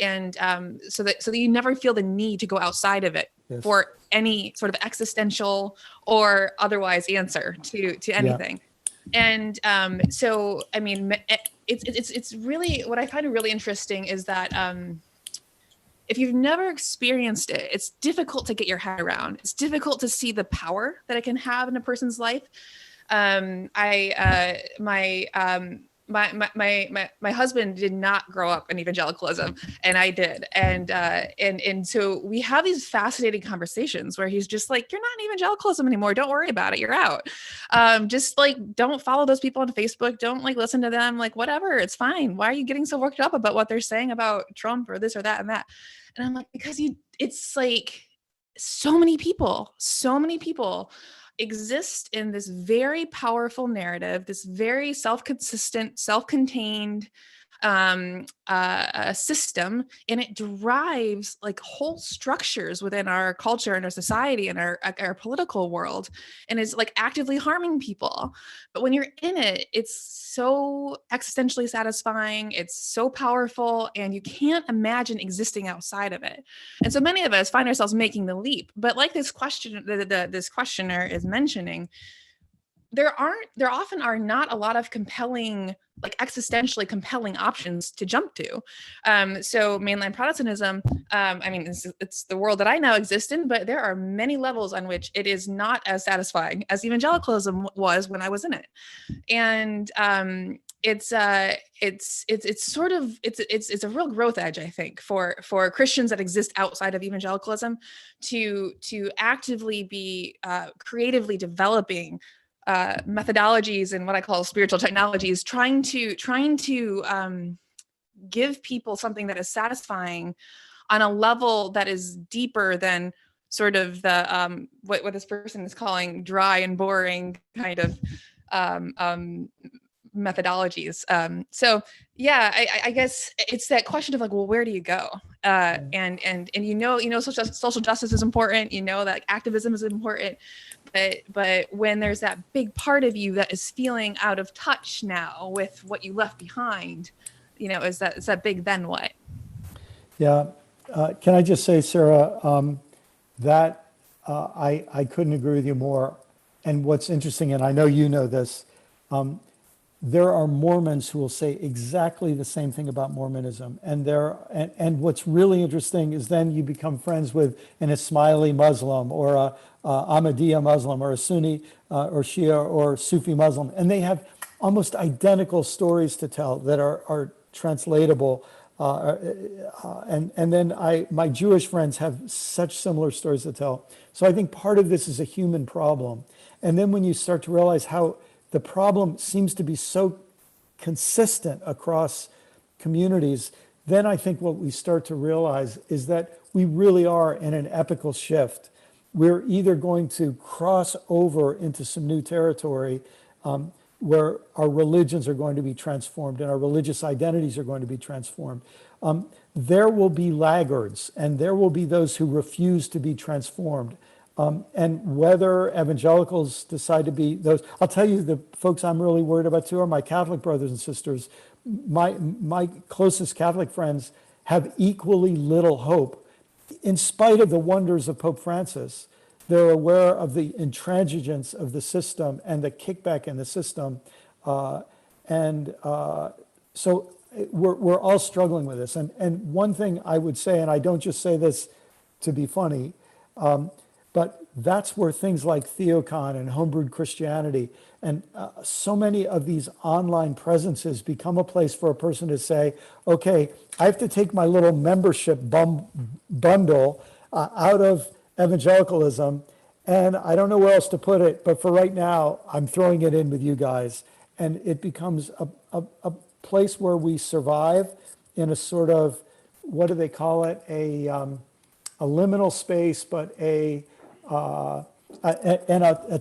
so that you never feel the need to go outside of it for any sort of existential or otherwise answer to anything. And so I mean, it's really, what I find really interesting is that if you've never experienced it, it's difficult to get your head around. It's difficult to see the power that it can have in a person's life. My husband did not grow up in evangelicalism, and I did. And so we have these fascinating conversations where he's just like, you're not in evangelicalism anymore. Don't worry about it. You're out. Just like, don't follow those people on Facebook. Don't like listen to them, like whatever, it's fine. Why are you getting so worked up about what they're saying about Trump or this or that and that? And I'm like, because it's like so many people exist in this very powerful narrative, this very self-consistent, self-contained system, and it drives like whole structures within our culture and our society and our political world, and is like actively harming people. But when you're in it, it's so existentially satisfying, it's so powerful, and you can't imagine existing outside of it. And so many of us find ourselves making the leap. But like this question, this questioner is mentioning, there often are not a lot of compelling, like existentially compelling options to jump to. So mainline Protestantism, I mean, it's the world that I now exist in, but there are many levels on which it is not as satisfying as evangelicalism was when I was in it. And it's a real growth edge, I think, for Christians that exist outside of evangelicalism to actively be creatively developing methodologies and what I call spiritual technologies, trying to give people something that is satisfying on a level that is deeper than sort of the what this person is calling dry and boring kind of methodologies. So yeah, I guess it's that question of like, well, where do you go? And social justice is important. That activism is important. But when there's that big part of you that is feeling out of touch now with what you left behind, is that big then what? Yeah. Can I just say, Sarah, that I couldn't agree with you more. And what's interesting, and I know you know this, there are Mormons who will say exactly the same thing about Mormonism. And what's really interesting is then you become friends with an Ismaili Muslim or a Ahmadiyya Muslim or a Sunni or Shia or Sufi Muslim. And they have almost identical stories to tell that are translatable. And then my Jewish friends have such similar stories to tell. So I think part of this is a human problem. And then when you start to realize how the problem seems to be so consistent across communities, then I think what we start to realize is that we really are in an epical shift. We're either going to cross over into some new territory where our religions are going to be transformed and our religious identities are going to be transformed. There will be laggards, and there will be those who refuse to be transformed. And whether evangelicals decide to be those, I'll tell you, the folks I'm really worried about too are my Catholic brothers and sisters. My closest Catholic friends have equally little hope, in spite of the wonders of Pope Francis. they're aware of the intransigence of the system and the kickback in the system. So we're all struggling with this. And one thing I would say, and I don't just say this to be funny, but that's where things like Theocon and homebrewed Christianity and so many of these online presences become a place for a person to say, okay, I have to take my little membership bundle out of evangelicalism, and I don't know where else to put it, but for right now, I'm throwing it in with you guys. And it becomes a place where we survive in a sort of, what do they call it? A liminal space, but a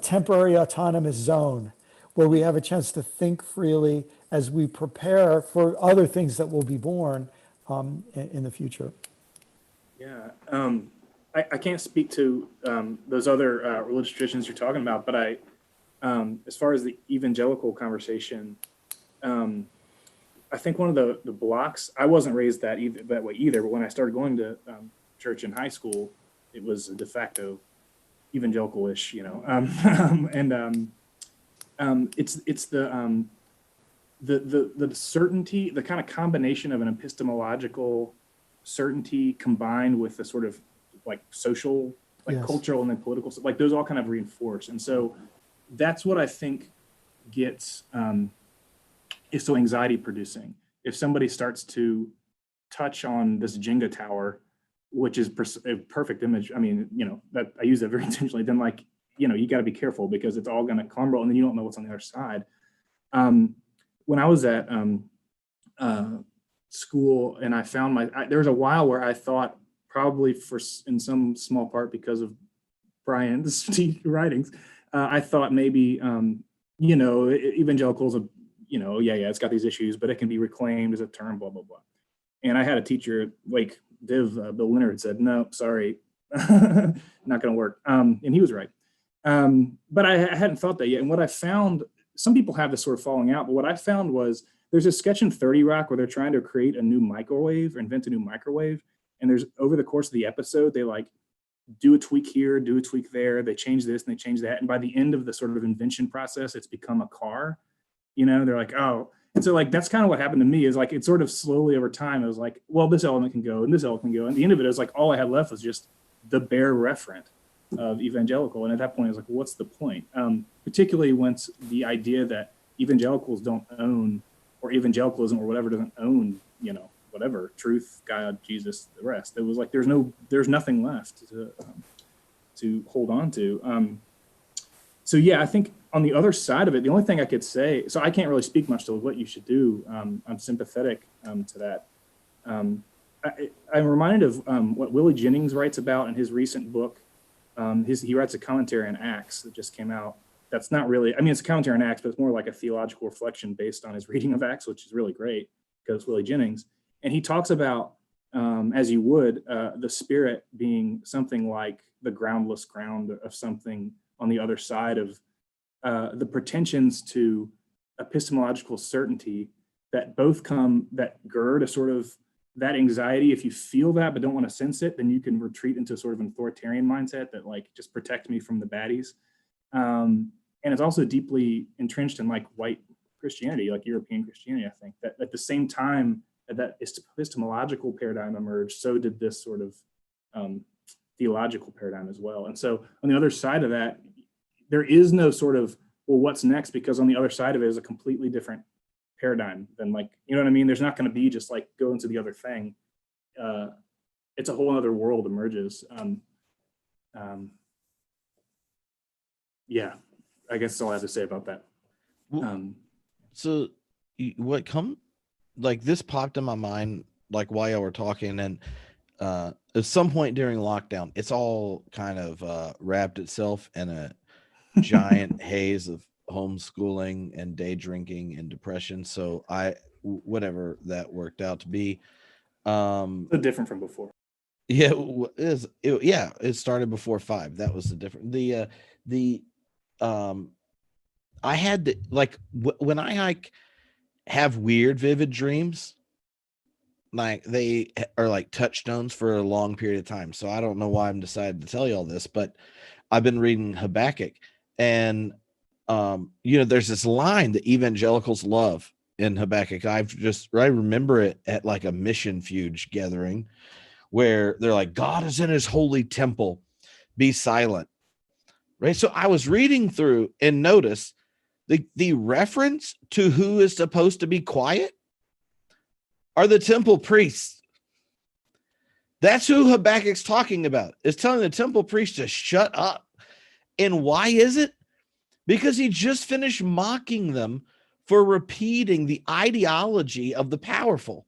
temporary autonomous zone where we have a chance to think freely as we prepare for other things that will be born in the future. Yeah, I can't speak to those other religious traditions you're talking about, but as far as the evangelical conversation, I think one of the blocks, I wasn't raised that way either, but when I started going to church in high school, it was de facto evangelical-ish, it's the certainty, the kind of combination of an epistemological certainty combined with the sort of like social, like Yes. cultural and then political, like those all kind of reinforce. And so that's what I think gets is so anxiety producing. If somebody starts to touch on this Jenga tower, which is a perfect image. I mean, that I use that very intentionally. Then you got to be careful because it's all going to crumble and then you don't know what's on the other side. When I was at school and I found there was a while where I thought, probably in some small part because of Brian's writings, I thought maybe, evangelicals, it's got these issues, but it can be reclaimed as a term, blah, blah, blah. And I had a teacher, like Div, Bill Leonard, said, no, sorry, not going to work. And he was right. But I hadn't thought that yet. And what I found, some people have this sort of falling out, but what I found was there's a sketch in 30 Rock where they're trying to create a new microwave or invent a new microwave. And there's, over the course of the episode, they do a tweak here, do a tweak there. They change this and they change that. And by the end of the sort of invention process, it's become a car. They're like, oh. And so that's kind of what happened to me is it sort of slowly over time, it was like, well, this element can go and this element can go. And at the end of it was all I had left was just the bare referent of evangelical. And at that point, I was like, well, what's the point? Particularly once the idea that evangelicals don't own, or evangelicalism or whatever doesn't own, whatever, truth, God, Jesus, the rest. It was like, there's nothing left to hold on to. So yeah, I think on the other side of it, the only thing I could say, so I can't really speak much to what you should do. I'm sympathetic to that. I'm reminded of what Willie Jennings writes about in his recent book. He writes a commentary on Acts that just came out. That's not really, it's a commentary on Acts, but it's more like a theological reflection based on his reading of Acts, which is really great because it's Willie Jennings. And he talks about, as you would, the Spirit being something like the groundless ground of something on the other side of the pretensions to epistemological certainty that both that gird a sort of that anxiety. If you feel that but don't want to sense it, then you can retreat into sort of an authoritarian mindset that just protect me from the baddies. And it's also deeply entrenched in white Christianity, like European Christianity, I think, that at the same time that epistemological paradigm emerged, so did this sort of theological paradigm as well. And so on the other side of that, there is no sort of, well, what's next? Because on the other side of it is a completely different paradigm than you know what I mean? There's not going to be just go into the other thing. It's a whole other world emerges. Yeah, I guess that's all I have to say about that. So this popped in my mind, while y'all were talking, and at some point during lockdown, it's all kind of wrapped itself in a giant haze of homeschooling and day drinking and depression. So whatever that worked out to be, So different from before. Yeah, it started before 5. That was the difference. I had to when I have weird vivid dreams, they are like touchstones for a long period of time. So I don't know why I'm decided to tell you all this, but I've been reading Habakkuk, and there's this line that evangelicals love in Habakkuk. I remember it at like a Mission Fuge gathering where they're like, God is in his holy temple, be silent. Right. So I was reading through and noticed the reference to who is supposed to be quiet are the temple priests. That's who Habakkuk's talking about. Is telling the temple priests to shut up. And why is it? Because he just finished mocking them for repeating the ideology of the powerful.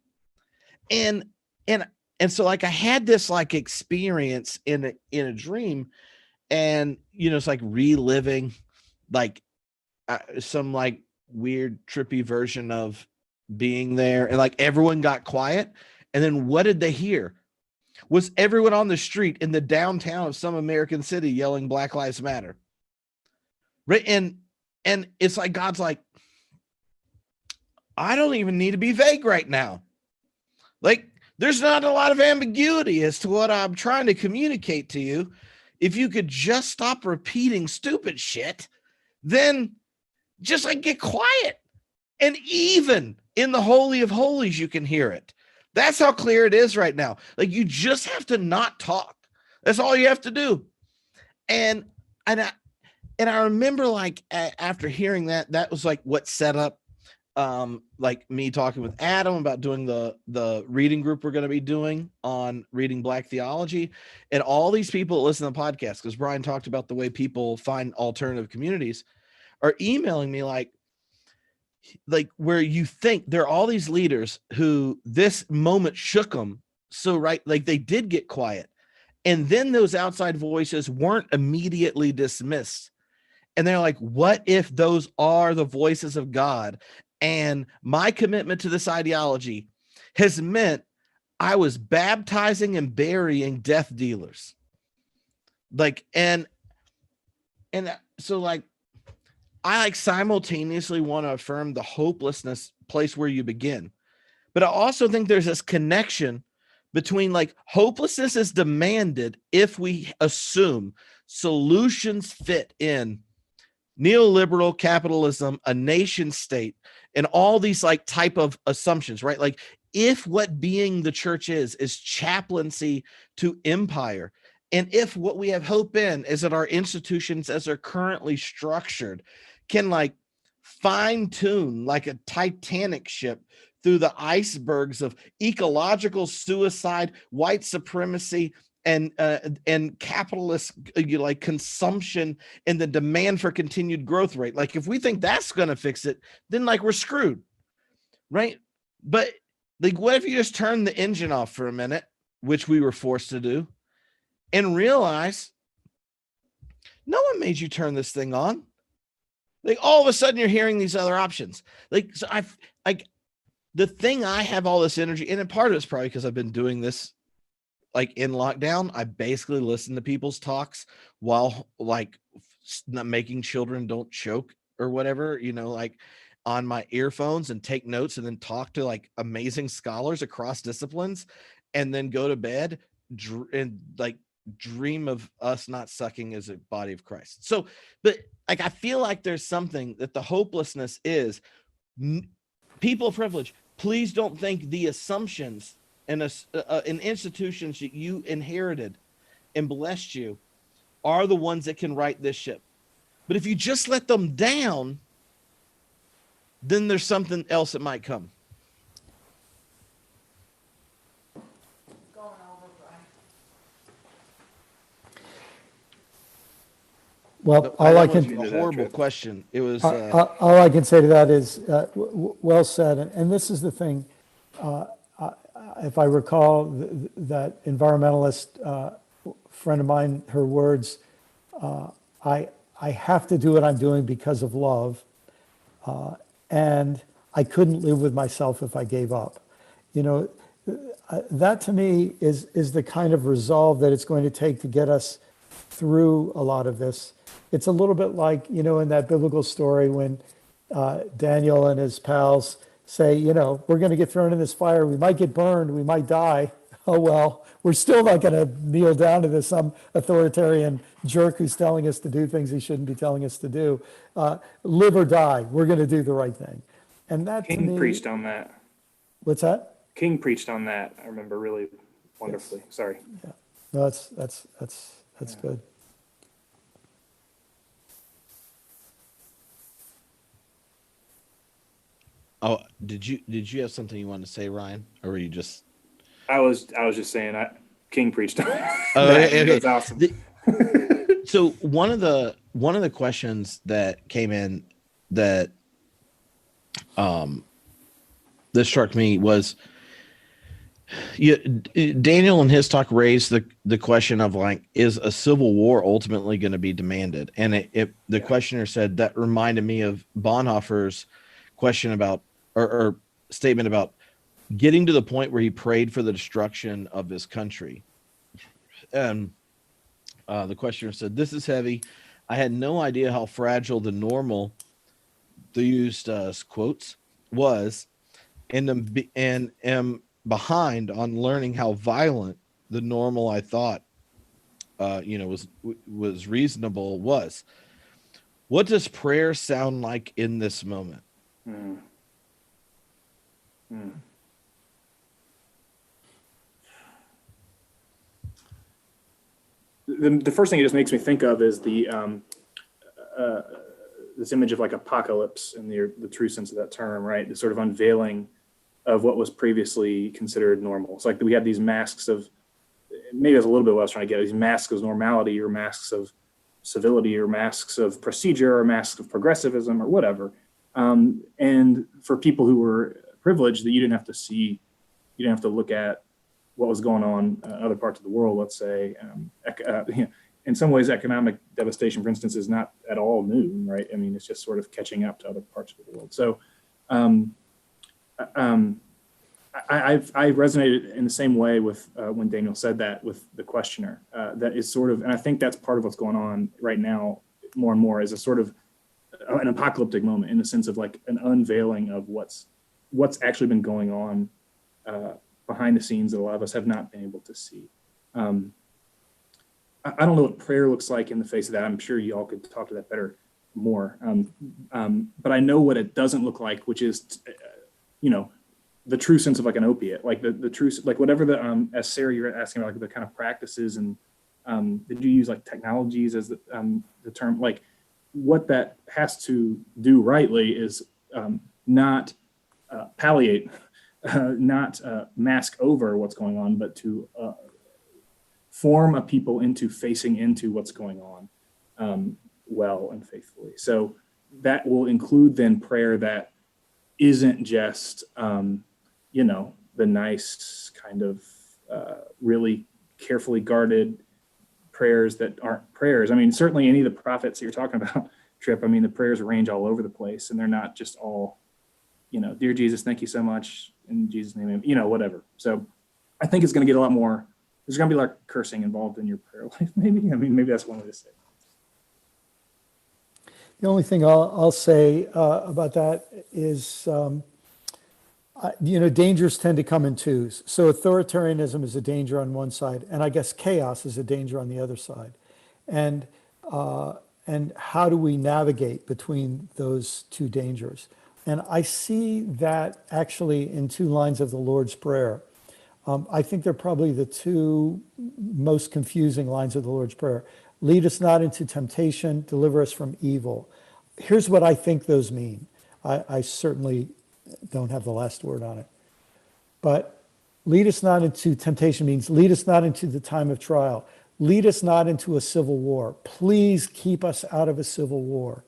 And so like I had this like experience in a dream, and it's like reliving like some like weird trippy version of being there, and like everyone got quiet, and then what did they hear? Was everyone on the street in the downtown of some American city yelling Black Lives Matter. Right. And it's like God's like, I don't even need to be vague right now. Like there's not a lot of ambiguity as to what I'm trying to communicate to you. If you could just stop repeating stupid shit, then just like get quiet. And even in the Holy of Holies, you can hear it. That's how clear it is right now. Like you just have to not talk. That's all you have to do. And I remember like after hearing that was like what set up like me talking with Adam about doing the reading group we're going to be doing on reading Black theology, and all these people that listen to the podcast, because Brian talked about the way people find alternative communities, are emailing me like where you think there are all these leaders who this moment shook them. So right, like they did get quiet, and then those outside voices weren't immediately dismissed. And they're like, what if those are the voices of God? And my commitment to this ideology has meant I was baptizing and burying death dealers. Like, and so like, I like simultaneously want to affirm the hopelessness place where you begin. But I also think there's this connection between like hopelessness is demanded if we assume solutions fit in neoliberal capitalism, a nation state, and all these like type of assumptions, right? Like if what being the church is chaplaincy to empire, and if what we have hope in is that our institutions as they're currently structured can like fine tune like a Titanic ship through the icebergs of ecological suicide, white supremacy, and capitalist like consumption and the demand for continued growth rate. Like if we think that's going to fix it, then like we're screwed, right? But like what if you just turn the engine off for a minute, which we were forced to do, and realize no one made you turn this thing on. Like all of a sudden you're hearing these other options. Like so I've like the thing I have all this energy, and part of it's probably because I've been doing this like in lockdown. I basically listen to people's talks while like not making children don't choke or whatever, like on my earphones, and take notes and then talk to like amazing scholars across disciplines, and then go to bed and like dream of us not sucking as a body of Christ. So, but like, I feel like there's something that the hopelessness is people of privilege. Please don't think the assumptions and institutions that you inherited and blessed you are the ones that can right this ship. But if you just let them down, then there's something else that might come. Well, all I can a horrible question. It was all I can say to that is well said. And this is the thing. If I recall that environmentalist friend of mine, her words, I have to do what I'm doing because of love, and I couldn't live with myself if I gave up. That to me is the kind of resolve that it's going to take to get us through a lot of this. It's a little bit like, in that biblical story when Daniel and his pals say, we're going to get thrown in this fire. We might get burned. We might die. Oh, well, we're still not going to kneel down to this some authoritarian jerk who's telling us to do things he shouldn't be telling us to do. Live or die, we're going to do the right thing. And that to King me, preached on that. what's that? King preached on that. I remember really wonderfully. Sorry. No, that's good. Oh, did you have something you wanted to say, Ryan, or were you just? I was just saying King preached on that. Oh, okay. That's awesome. So one of the questions that came in that that struck me was, Daniel in his talk raised the question of, like, is a civil war ultimately going to be demanded? And the questioner said that reminded me of Bonhoeffer's question about or statement about getting to the point where he prayed for the destruction of his country. And the questioner said, "This is heavy. I had no idea how fragile the normal," they used quotes, was, and am behind on learning how violent the normal I thought was reasonable was. What does prayer sound like in this moment? The first thing it just makes me think of is the this image of like apocalypse in the true sense of that term, right? The sort of unveiling of what was previously considered normal. It's like we have these masks of, maybe that's a little bit what I was trying to get at, these masks of normality or masks of civility or masks of procedure or masks of progressivism or whatever. And for people who were privileged, that you didn't have to see, you didn't have to look at what was going on in other parts of the world, let's say. In some ways, economic devastation, for instance, is not at all new, right? I mean, it's just sort of catching up to other parts of the world. So I resonated in the same way with when Daniel said that with the questioner. That is sort of, and I think that's part of what's going on right now more and more, is a sort of an apocalyptic moment, in the sense of like an unveiling of what's actually been going on behind the scenes that a lot of us have not been able to see. I don't know what prayer looks like in the face of that. I'm sure you all could talk to that better more. But I know what it doesn't look like, which is, the true sense of like an opiate, like the true, like whatever the, as Sarah, you're asking about, like the kind of practices, and did you use like technologies as the term, like what that has to do rightly is not palliate, not mask over what's going on, but to form a people into facing into what's going on well and faithfully. So that will include then prayer that isn't just, the nice kind of really carefully guarded prayers that aren't prayers. I mean, certainly any of the prophets that you're talking about, Tripp, I mean, the prayers range all over the place, and they're not just all, dear Jesus, thank you so much, in Jesus' name, whatever. So I think it's going to get a lot more, there's going to be a lot of cursing involved in your prayer life, maybe. I mean, maybe that's one way to say it. The only thing I'll say about that is, dangers tend to come in twos. So authoritarianism is a danger on one side, and I guess chaos is a danger on the other side. And how do we navigate between those two dangers? And I see that actually in two lines of the Lord's Prayer. I think they're probably the two most confusing lines of the Lord's Prayer. Lead us not into temptation, deliver us from evil. Here's what I think those mean. I certainly don't have the last word on it. But lead us not into temptation means lead us not into the time of trial. Lead us not into a civil war. Please keep us out of a civil war.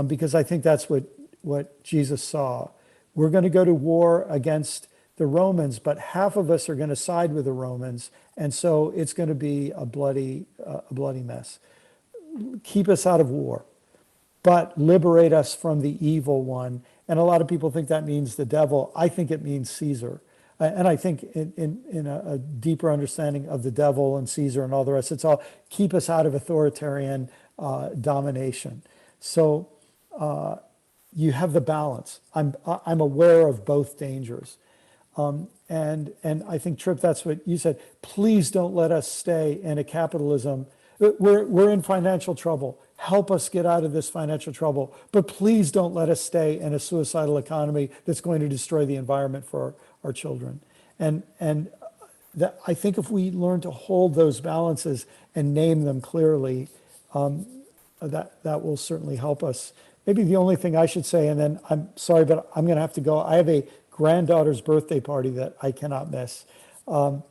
Because I think that's what Jesus saw. We're going to go to war against the Romans, but half of us are going to side with the Romans, and so it's going to be a bloody mess. Keep us out of war, but liberate us from the evil one. And a lot of people think that means the devil. I think it means Caesar. And I think in a deeper understanding of the devil and Caesar and all the rest, it's all keep us out of authoritarian domination. So you have the balance. I'm aware of both dangers. And I think, Tripp, that's what you said. Please don't let us stay in a capitalism. We're in financial trouble. Help us get out of this financial trouble. But please don't let us stay in a suicidal economy that's going to destroy the environment for our children. And that, I think if we learn to hold those balances and name them clearly, that will certainly help us. Maybe the only thing I should say, and then I'm sorry, but I'm going to have to go. I have a granddaughter's birthday party that I cannot miss. But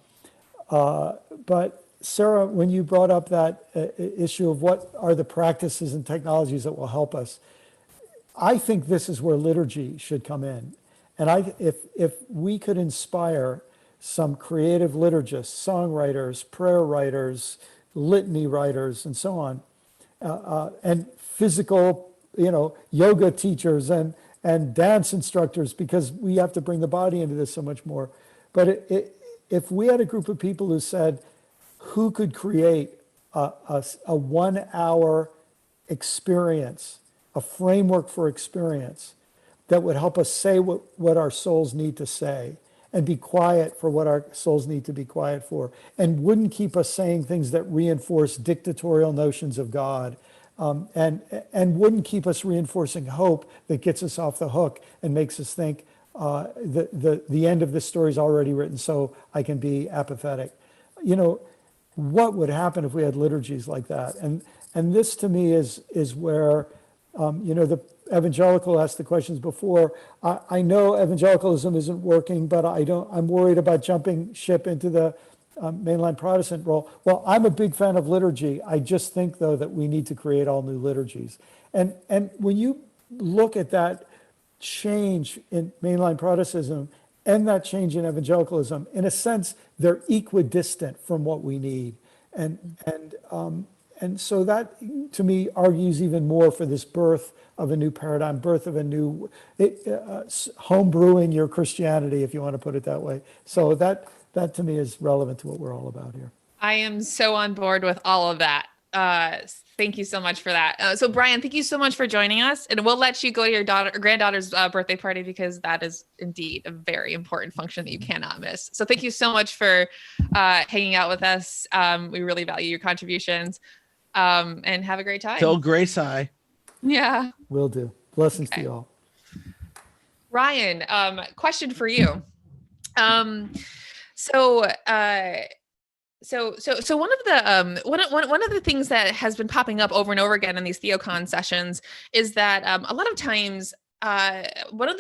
Sarah, when you brought up that issue of what are the practices and technologies that will help us, I think this is where liturgy should come in. And if we could inspire some creative liturgists, songwriters, prayer writers, litany writers, and so on, and physical, yoga teachers and dance instructors, because we have to bring the body into this so much more. But if we had a group of people who said, who could create a 1 hour experience, a framework for experience that would help us say what our souls need to say and be quiet for what our souls need to be quiet for, and wouldn't keep us saying things that reinforce dictatorial notions of God, and wouldn't keep us reinforcing hope that gets us off the hook and makes us think the end of this story is already written, so I can be apathetic. What would happen if we had liturgies like that? And this to me is where, the evangelical asked the questions before. I know evangelicalism isn't working, but I'm worried about jumping ship into the mainline Protestant role. Well, I'm a big fan of liturgy. I just think, though, that we need to create all new liturgies. And when you look at that change in mainline Protestantism and that change in evangelicalism, in a sense, they're equidistant from what we need. And so that, to me, argues even more for this birth of a new paradigm, birth of a new home brewing your Christianity, if you want to put it that way. So that to me is relevant to what we're all about here. I am so on board with all of that. Thank you so much for that. So Brian, thank you so much for joining us, and we'll let you go to your granddaughter's birthday party, because that is indeed a very important function that you cannot miss. So thank you so much for hanging out with us. We really value your contributions, and have a great time. Tell Grace hi. Yeah. Will do. Blessings to you all. Ryan, question for you. So one of the things that has been popping up over and over again in these Theocon sessions is that a lot of times a lot of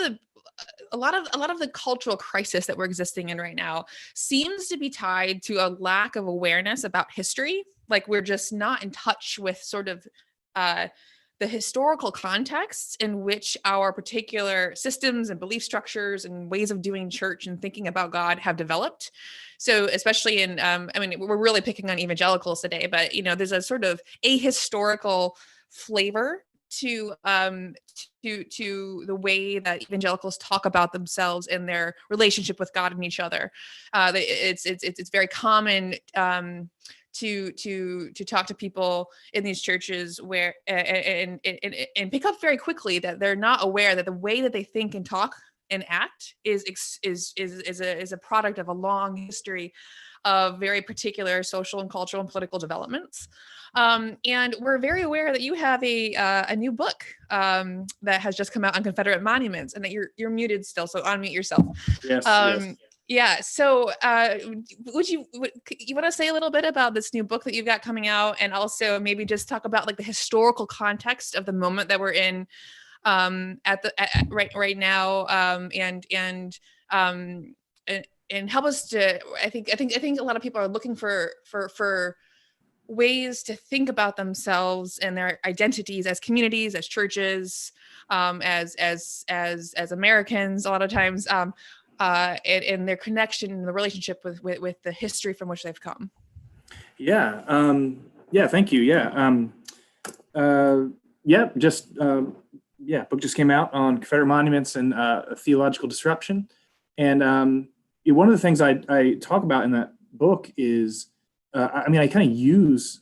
the cultural crisis that we're existing in right now seems to be tied to a lack of awareness about history. Like, we're just not in touch with sort of the historical contexts in which our particular systems and belief structures and ways of doing church and thinking about God have developed. So especially in, we're really picking on evangelicals today, but, there's a sort of ahistorical flavor to the way that evangelicals talk about themselves and their relationship with God and each other. It's very common to talk to people in these churches where and pick up very quickly that they're not aware that the way that they think and talk and act is a product of a long history of very particular social and cultural and political developments. And we're very aware that you have a new book that has just come out on Confederate monuments, and that you're muted still, so unmute yourself. Yes. Yes. Yeah. So you want to say a little bit about this new book that you've got coming out, and also maybe just talk about like the historical context of the moment that we're in right now, and help us to, I think a lot of people are looking for ways to think about themselves and their identities as communities, as churches, as Americans, a lot of times, and their connection and the relationship with the history from which they've come. Yeah. Thank you. Book just came out on Confederate monuments and theological disruption. And one of the things I talk about in that book is, I kind of use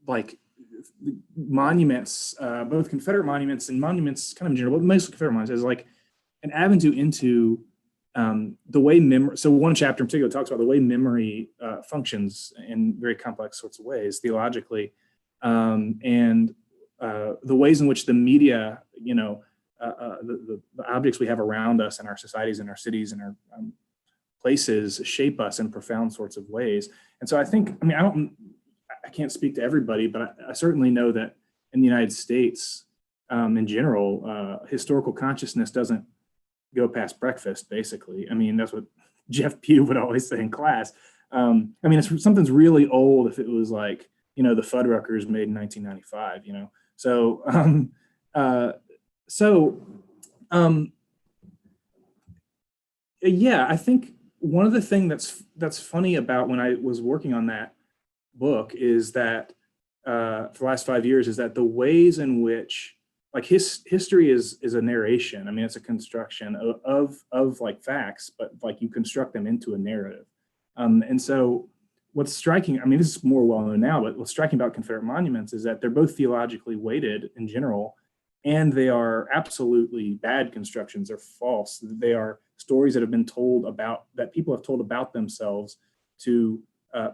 like monuments, both Confederate monuments and monuments kind of in general, but mostly Confederate monuments, as like an avenue into the way memory. So one chapter in particular talks about the way memory functions in very complex sorts of ways theologically, and the ways in which the media, the objects we have around us in our societies, in our cities, and our places shape us in profound sorts of ways. And so I think, I can't speak to everybody, but I certainly know that in the United States, in general, historical consciousness doesn't go past breakfast, basically. I mean, that's what Jeff Pugh would always say in class. Something's really old if it was like, the Fuddruckers made in 1995, So, yeah, I think one of the things that's funny about when I was working on that book is that for the last 5 years is that the ways in which like history is a narration. I mean, it's a construction of like facts, but like you construct them into a narrative. And so what's striking, this is more well known now, but what's striking about Confederate monuments is that they're both theologically weighted in general, and they are absolutely bad constructions. They're false. They are stories that have been told that people have told about themselves to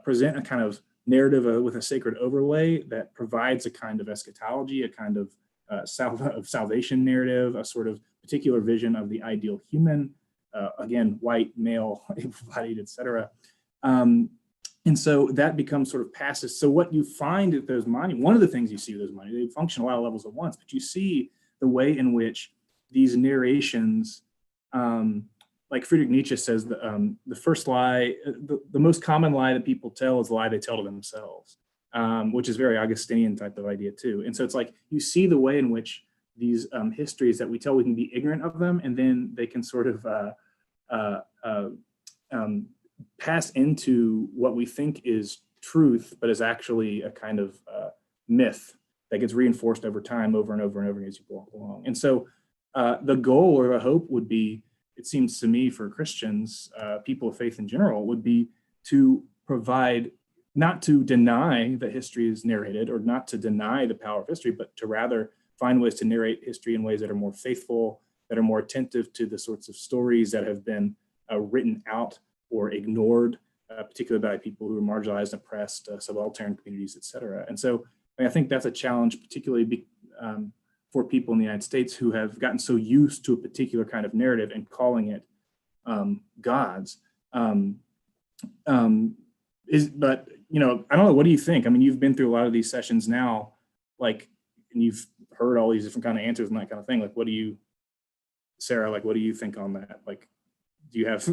present a kind of narrative with a sacred overlay that provides a kind of eschatology, a kind of salvation narrative, a sort of particular vision of the ideal human, again, white, male, able-bodied, etc. And so that becomes sort of passive. So what you find at those monuments, one of the things you see with those monuments, they function a lot of levels at once, but you see the way in which these narrations, like Friedrich Nietzsche says, the first lie, the most common lie that people tell is the lie they tell to themselves, which is very Augustinian type of idea too. And so it's like, you see the way in which these histories that we tell, we can be ignorant of them, and then they can sort of pass into what we think is truth, but is actually a kind of myth that gets reinforced over time, over and over and over as you walk along. And so the goal or the hope would be, it seems to me, for Christians, people of faith in general, would be to provide, not to deny that history is narrated or not to deny the power of history, but to rather find ways to narrate history in ways that are more faithful, that are more attentive to the sorts of stories that have been written out or ignored, particularly by people who are marginalized, oppressed, subaltern communities, et cetera. And so I think that's a challenge, particularly for people in the United States who have gotten so used to a particular kind of narrative and calling it God's. But I don't know, what do you think? You've been through a lot of these sessions now, and you've heard all these different kind of answers and that kind of thing. Sarah, what do you think on that? Do you have,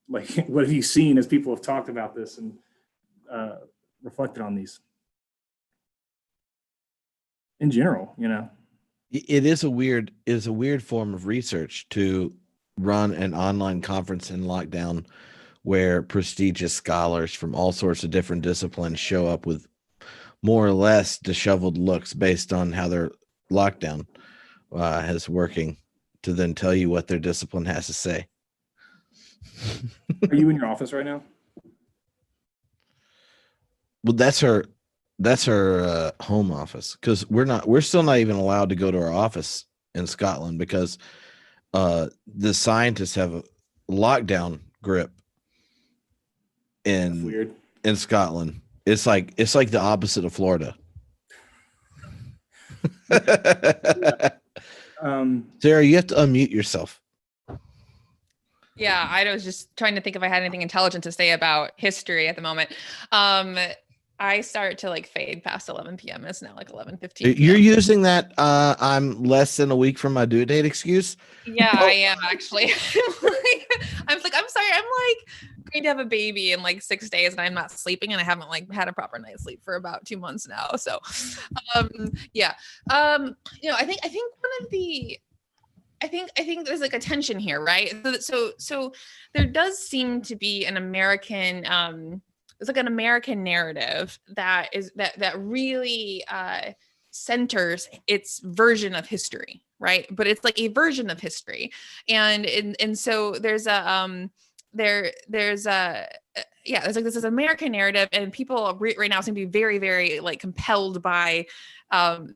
what have you seen as people have talked about this and reflected on these? In general, It is a weird form of research to run an online conference in lockdown where prestigious scholars from all sorts of different disciplines show up with more or less disheveled looks based on how their lockdown is working, to then tell you what their discipline has to say. Are you in your office right now? Well, that's her home office, because we're still not even allowed to go to our office in Scotland because the scientists have a lockdown grip in Scotland. It's like the opposite of Florida. Yeah. Sarah, you have to unmute yourself. Yeah, I was just trying to think if I had anything intelligent to say about history at the moment. I start to fade past 11 p.m. It's now 11:15. You're using that I'm less than a week from my due date excuse? Yeah, I am actually. I'm sorry. I'm going to have a baby in 6 days, and I'm not sleeping, and I haven't had a proper night's sleep for about 2 months now. So, yeah. I think one of the, I think there's a tension here, right? So there does seem to be an American, it's an American narrative that really centers its version of history, right? But it's a version of history, and so there's a yeah, there's like this is American narrative, and people right now seem to be very, very like compelled by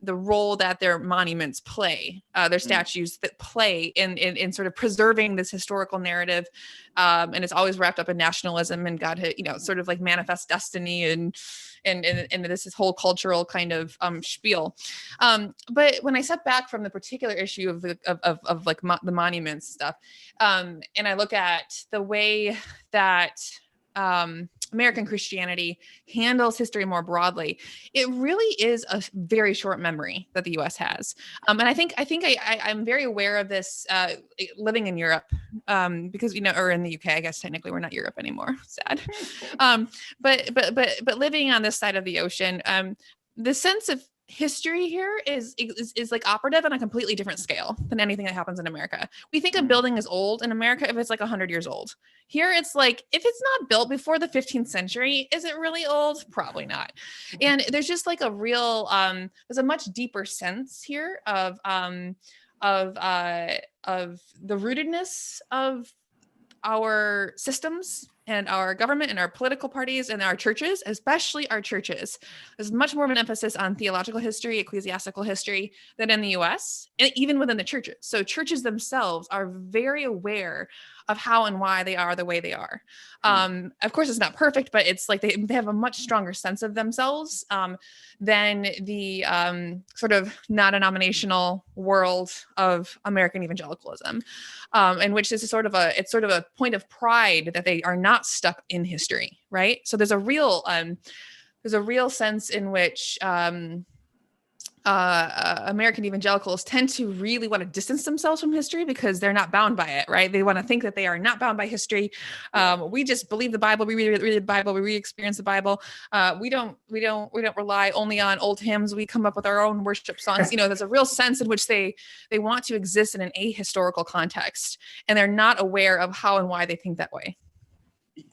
the role that their monuments play, their statues that play in sort of preserving this historical narrative, and it's always wrapped up in nationalism and God, sort of like manifest destiny and this whole cultural kind of spiel. But when I step back from the particular issue of the monuments stuff, and I look at the way that American Christianity handles history more broadly, it really is a very short memory that the U.S. has. And I think I'm very aware of this living in Europe, because or in the UK. I guess technically we're not Europe anymore. Sad. But living on this side of the ocean, the sense of history here is like operative on a completely different scale than anything that happens in America. We think a building is old in America if it's like 100 years old. Here it's like, if it's not built before the 15th century, is it really old? Probably not. And there's just like a real there's a much deeper sense here of the rootedness of our systems and our government and our political parties and our churches, especially our churches. There's much more of an emphasis on theological history, ecclesiastical history than in the US, and even within the churches. So churches themselves are very aware of how and why they are the way they are. Of course, it's not perfect, but it's like they have a much stronger sense of themselves than the sort of non-denominational world of American evangelicalism, in which this is sort of a point of pride that they are not stuck in history, right? So there's a real sense in which American evangelicals tend to really want to distance themselves from history because they're not bound by it, right? They want to think that they are not bound by history. We just believe the Bible. We read the Bible. We re-experience the Bible. We don't rely only on old hymns. We come up with our own worship songs. There's a real sense in which they want to exist in an ahistorical context, and they're not aware of how and why they think that way.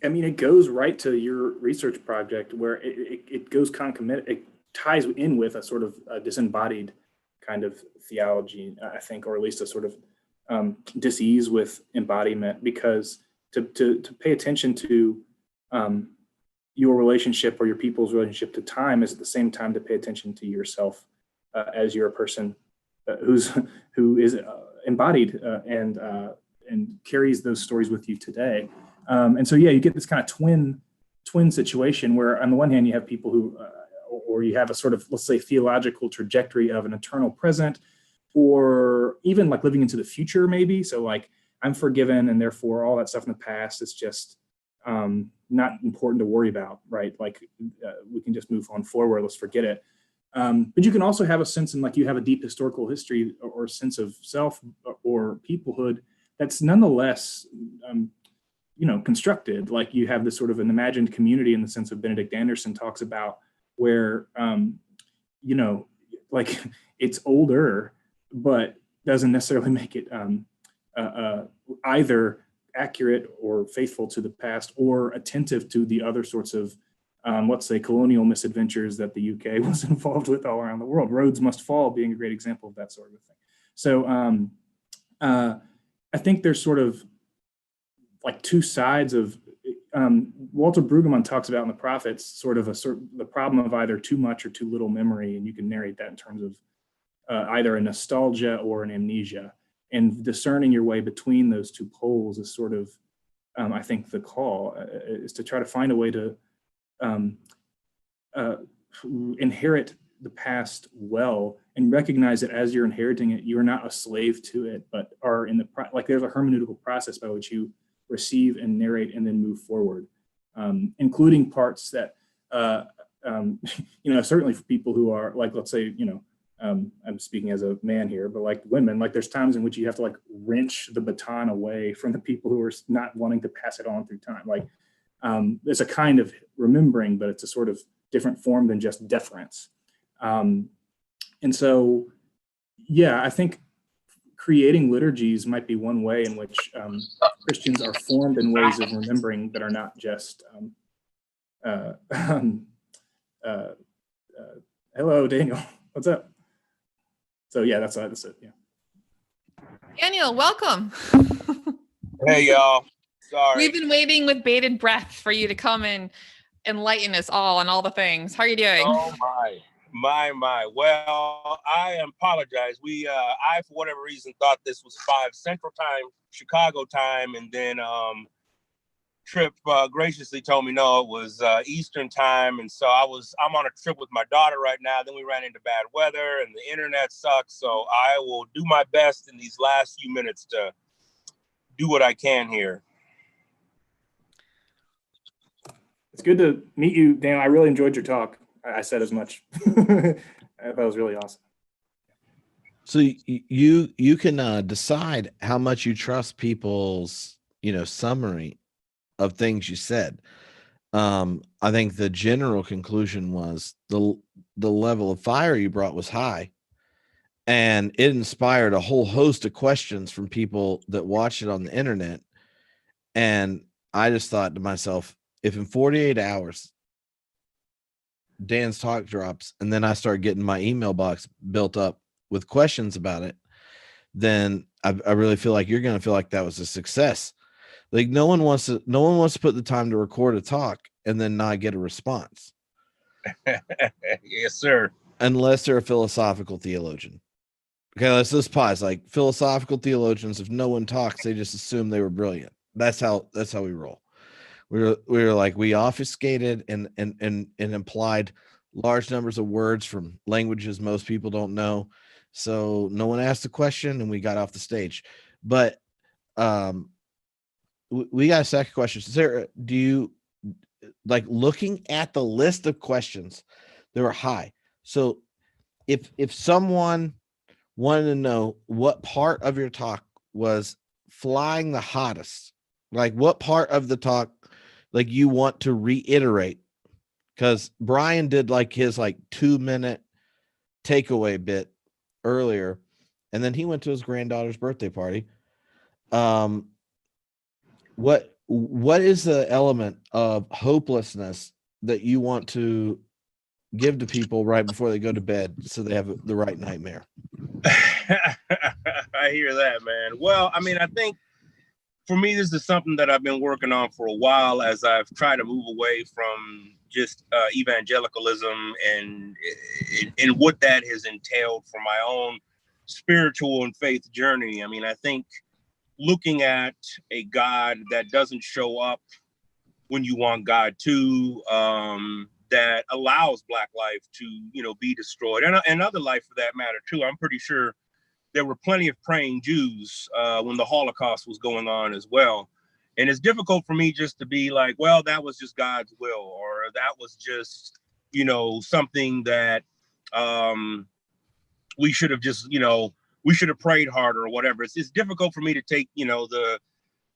I mean, it goes right to your research project where it goes concomitant. It ties in with a sort of disembodied kind of theology, I think, or at least a sort of dis-ease with embodiment, because to pay attention to your relationship or your people's relationship to time is at the same time to pay attention to yourself as you're a person who is embodied and carries those stories with you today. And so, yeah, you get this kind of twin situation where on the one hand you have people who or you have a sort of, let's say, theological trajectory of an eternal present, or even like living into the future, maybe. So like, I'm forgiven, and therefore all that stuff in the past is just not important to worry about, right? Like we can just move on forward, let's forget it. But you can also have a sense in like you have a deep historical history or sense of self or peoplehood that's nonetheless, constructed. Like you have this sort of an imagined community in the sense of Benedict Anderson talks about, where, like it's older, but doesn't necessarily make it either accurate or faithful to the past or attentive to the other sorts of, let's say, colonial misadventures that the UK was involved with all around the world. Rhodes Must Fall being a great example of that sort of thing. So I think there's sort of like two sides of, Walter Brueggemann talks about in the Prophets sort of the problem of either too much or too little memory, and you can narrate that in terms of either a nostalgia or an amnesia. And discerning your way between those two poles is sort of, I think, the call is to try to find a way to inherit the past well and recognize that as you're inheriting it, you're not a slave to it, but are in like there's a hermeneutical process by which you receive and narrate and then move forward, including parts that, certainly for people who are like, let's say, I'm speaking as a man here, but like women, like there's times in which you have to like wrench the baton away from the people who are not wanting to pass it on through time. Like there's a kind of remembering, but it's a sort of different form than just deference. And so, yeah, I think creating liturgies might be one way in which Christians are formed in ways of remembering that are not just, hello, Daniel, what's up? So yeah, that's it, yeah. Daniel, welcome. Hey, y'all. Sorry. We've been waiting with bated breath for you to come and enlighten us all on all the things. How are you doing? Oh my. Well, I apologize. I for whatever reason thought this was 5 Central Time, Chicago time, and then Trip graciously told me no, it was Eastern time, and so I'm on a trip with my daughter right now. Then we ran into bad weather, and the internet sucks. So I will do my best in these last few minutes to do what I can here. It's good to meet you, Dan. I really enjoyed your talk. I said as much. That was really awesome. So you can decide how much you trust people's summary of things you said. I think the general conclusion was the level of fire you brought was high, and it inspired a whole host of questions from people that watched it on the internet. And I just thought to myself, if in 48 hours Dan's talk drops and then I start getting my email box built up with questions about it, then I really feel like you're going to feel like that was a success. Like no one wants to put the time to record a talk and then not get a response. Yes, sir. Unless they're a philosophical theologian. Okay, let's pause. Like philosophical theologians, if no one talks, they just assume they were brilliant. That's how we roll. We were like, we obfuscated and implied large numbers of words from languages most people don't know. So no one asked a question and we got off the stage. But we got a second question. Sarah, do you like looking at the list of questions? They were high. So if someone wanted to know what part of your talk was flying the hottest, like what part of the talk like you want to reiterate, because Brian did like his 2-minute takeaway bit earlier, and then he went to his granddaughter's birthday party. What is the element of hopelessness that you want to give to people right before they go to bed so they have the right nightmare? I hear that, man. Well, I mean, I think for me, this is something that I've been working on for a while as I've tried to move away from just evangelicalism and what that has entailed for my own spiritual and faith journey. I mean, I think looking at a God that doesn't show up when you want God to, that allows Black life to, be destroyed, and other life for that matter too. I'm pretty sure there were plenty of praying Jews when the Holocaust was going on as well. And it's difficult for me just to be like, well, that was just God's will, or that was just, something that we should have just, we should have prayed harder or whatever. It's difficult for me to take,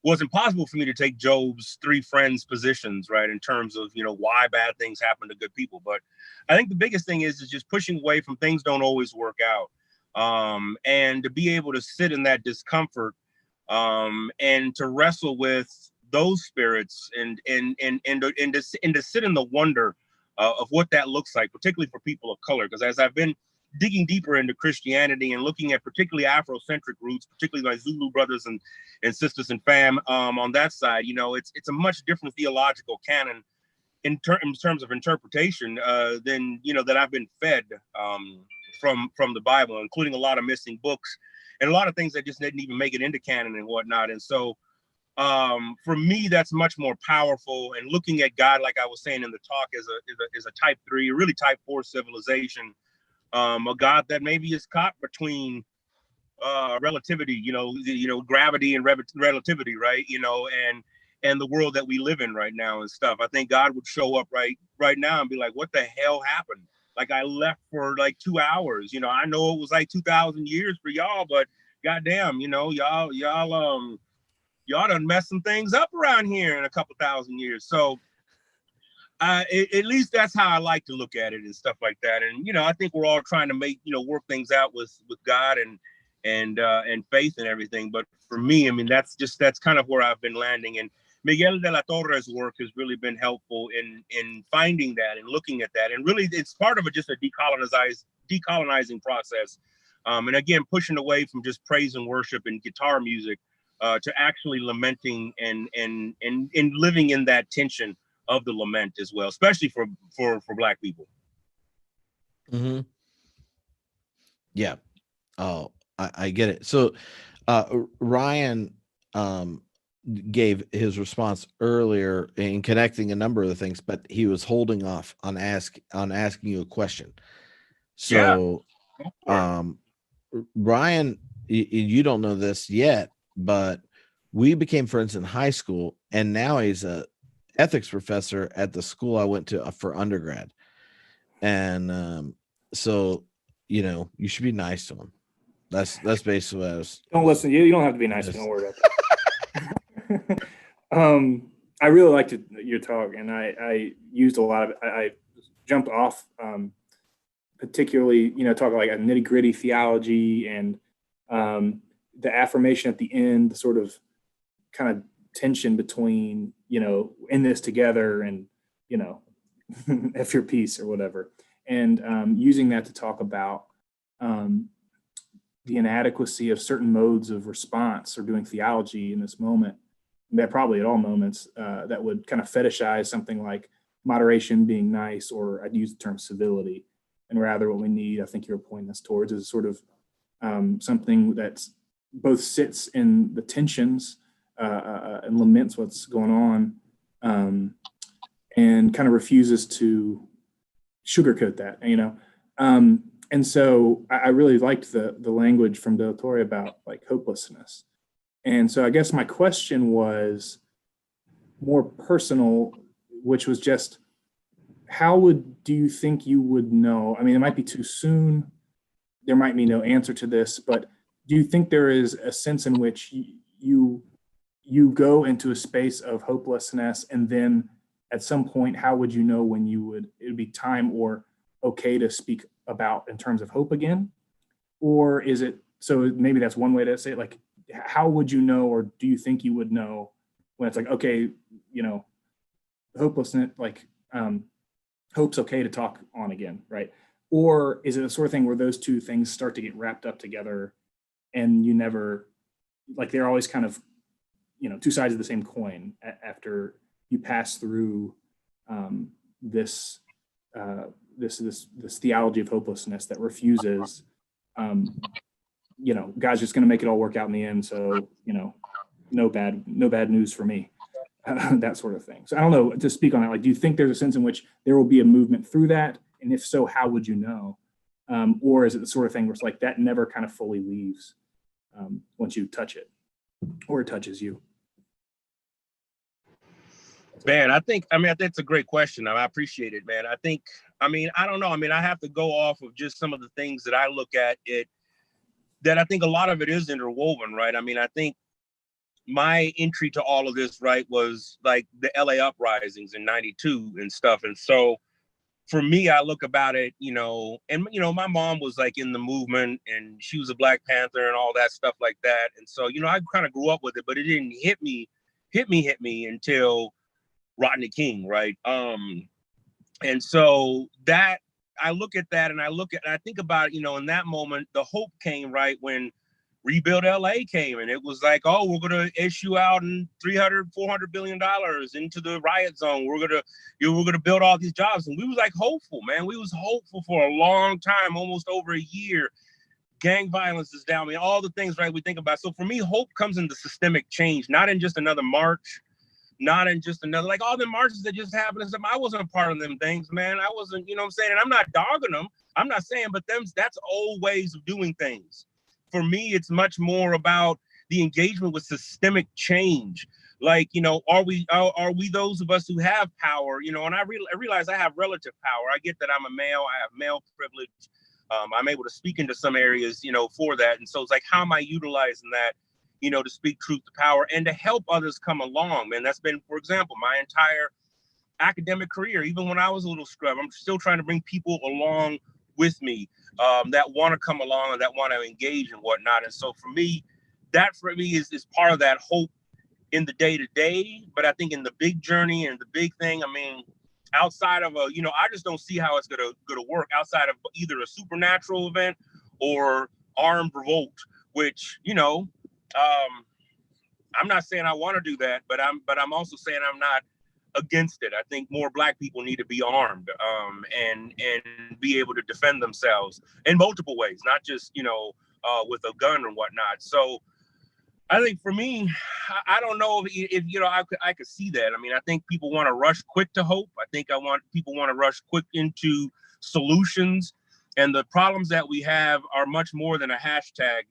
wasn't possible for me to take Job's 3 friends' positions, right, in terms of, why bad things happen to good people. But I think the biggest thing is just pushing away from things don't always work out. And to be able to sit in that discomfort and to wrestle with those spirits and to sit in the wonder of what that looks like, particularly for people of color. Because as I've been digging deeper into Christianity and looking at particularly Afrocentric roots, particularly my Zulu brothers and sisters and fam on that side, it's a much different theological canon in terms of interpretation than, that I've been fed from the Bible, including a lot of missing books and a lot of things that just didn't even make it into canon and whatnot. And so for me, that's much more powerful. And looking at God, like I was saying in the talk, is a type 3, really type 4 civilization, a God that maybe is caught between relativity, gravity and relativity, right? And the world that we live in right now and stuff. I think God would show up right now and be like, what the hell happened? Like I left for 2 hours. I know it was 2,000 years for y'all, but goddamn, y'all done messed some things up around here in a couple thousand years. So at least that's how I like to look at it and stuff like that. And, I think we're all trying to make, work things out with God and faith and everything. But for me, I mean, that's kind of where I've been landing. And Miguel de la Torre's work has really been helpful in finding that and looking at that. And really, it's part of just a decolonizing process. And again, pushing away from just praise and worship and guitar music to actually lamenting and living in that tension of the lament as well, especially for Black people. Mm-hmm. Yeah. Oh, I get it. So Ryan gave his response earlier in connecting a number of the things, but he was holding off on asking you a question. So Ryan, you don't know this yet, but we became friends in high school, and now he's a ethics professor at the school I went to for undergrad. And so, you know, you should be nice to him. That's basically what I was. Don't listen. You don't have to be nice. Don't worry about that. I really liked your talk, and I used a lot of it. I jumped off, particularly, you know, talking like a nitty gritty theology and the affirmation at the end, the sort of kind of tension between, you know, in this together and, you know, F your peace or whatever. And using that to talk about the inadequacy of certain modes of response or doing theology in this moment, that probably at all moments, that would kind of fetishize something like moderation, being nice, or I'd use the term civility. And rather what we need, I think you're pointing us towards, is sort of something that's both sits in the tensions and laments what's going on, and kind of refuses to sugarcoat that, you know. And so I really liked the language from Del Torre about like hopelessness. And so I guess my question was more personal, which was just, do you think you would know? I mean, it might be too soon. There might be no answer to this, but do you think there is a sense in which you go into a space of hopelessness, and then at some point, how would you know when it would be time or okay to speak about in terms of hope again? Or is it, so maybe that's one way to say it, like, how would you know, or do you think you would know when it's like, okay, you know, hopelessness, like hope's okay to talk on again, right? Or is it a sort of thing where those two things start to get wrapped up together and you never, like they're always kind of, you know, two sides of the same coin after you pass through this theology of hopelessness that refuses, you know, God's just going to make it all work out in the end. So, you know, no bad news for me, that sort of thing. So I don't know, to speak on that, like, do you think there's a sense in which there will be a movement through that? And if so, how would you know? Or is it the sort of thing where it's like that never kind of fully leaves once you touch it, or it touches you? Man, I think that's a great question. I appreciate it, man. I don't know. I mean, I have to go off of just some of the things that I look at it, that I think a lot of it is interwoven, right? I mean, I think my entry to all of this, right, was like the LA uprisings in '92 and stuff. And so for me, I look about it, you know, and, you know, my mom was like in the movement and she was a Black Panther and all that stuff like that. And so, you know, I kind of grew up with it, but it didn't hit me until Rodney King, right? And so that, I look at that and I think about, you know, in that moment, the hope came, right, when Rebuild LA came, and it was like, oh, we're going to issue out $400 billion into the riot zone. We're going to build all these jobs. And we was like hopeful, man. We was hopeful for a long time, almost over a year. Gang violence is down. I mean, all the things, right, we think about. So for me, hope comes in the systemic change, not in just another march, not in just another, like all the marches that just happened and stuff. I wasn't a part of them things, man. I wasn't, you know what I'm saying? And I'm not dogging them. I'm not saying, but that's old ways of doing things. For me, it's much more about the engagement with systemic change. Like, you know, are we those of us who have power, you know, and I realize I have relative power. I get that I'm a male, I have male privilege. I'm able to speak into some areas, you know, for that. And so it's like, how am I utilizing that, you know, to speak truth to power and to help others come along, man? That's been, for example, my entire academic career. Even when I was a little scrub, I'm still trying to bring people along with me that want to come along and that want to engage and whatnot. And so for me is part of that hope in the day-to-day. But I think in the big journey and the big thing, I mean, outside of I just don't see how it's gonna work outside of either a supernatural event or armed revolt, which, you know, I'm not saying I want to do that, but I'm also saying I'm not against it. I think more Black people need to be armed, and be able to defend themselves in multiple ways, not just, with a gun or whatnot. So I think for me, I don't know if I could see that. I mean, I think people want to rush quick to hope. I think people want to rush quick into solutions, and the problems that we have are much more than a hashtag.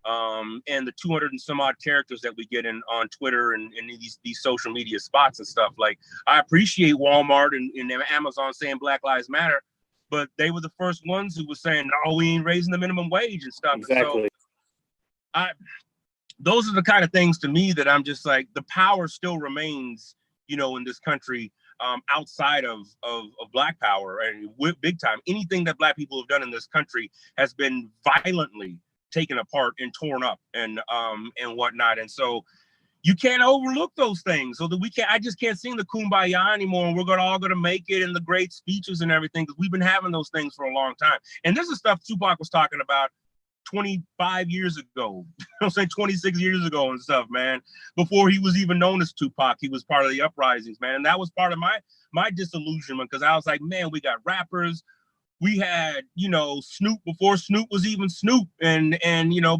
And the 200 and some odd characters that we get on Twitter and these social media spots and stuff. Like, I appreciate Walmart and Amazon saying Black Lives Matter, but they were the first ones who were saying, no, we ain't raising the minimum wage and stuff. Exactly. And so those are the kind of things to me that I'm just like, the power still remains, in this country, outside of Black power, and big time. Anything that Black people have done in this country has been violently taken apart and torn up and whatnot. And so you can't overlook those things. So that I just can't sing the kumbaya anymore. And we're all gonna make it, and the great speeches and everything, because we've been having those things for a long time. And this is stuff Tupac was talking about 25 years ago, I'm saying 26 years ago and stuff, man. Before he was even known as Tupac, he was part of the uprisings, man. And that was part of my disillusionment, because I was like, man, we got rappers. We had, Snoop before Snoop was even Snoop. And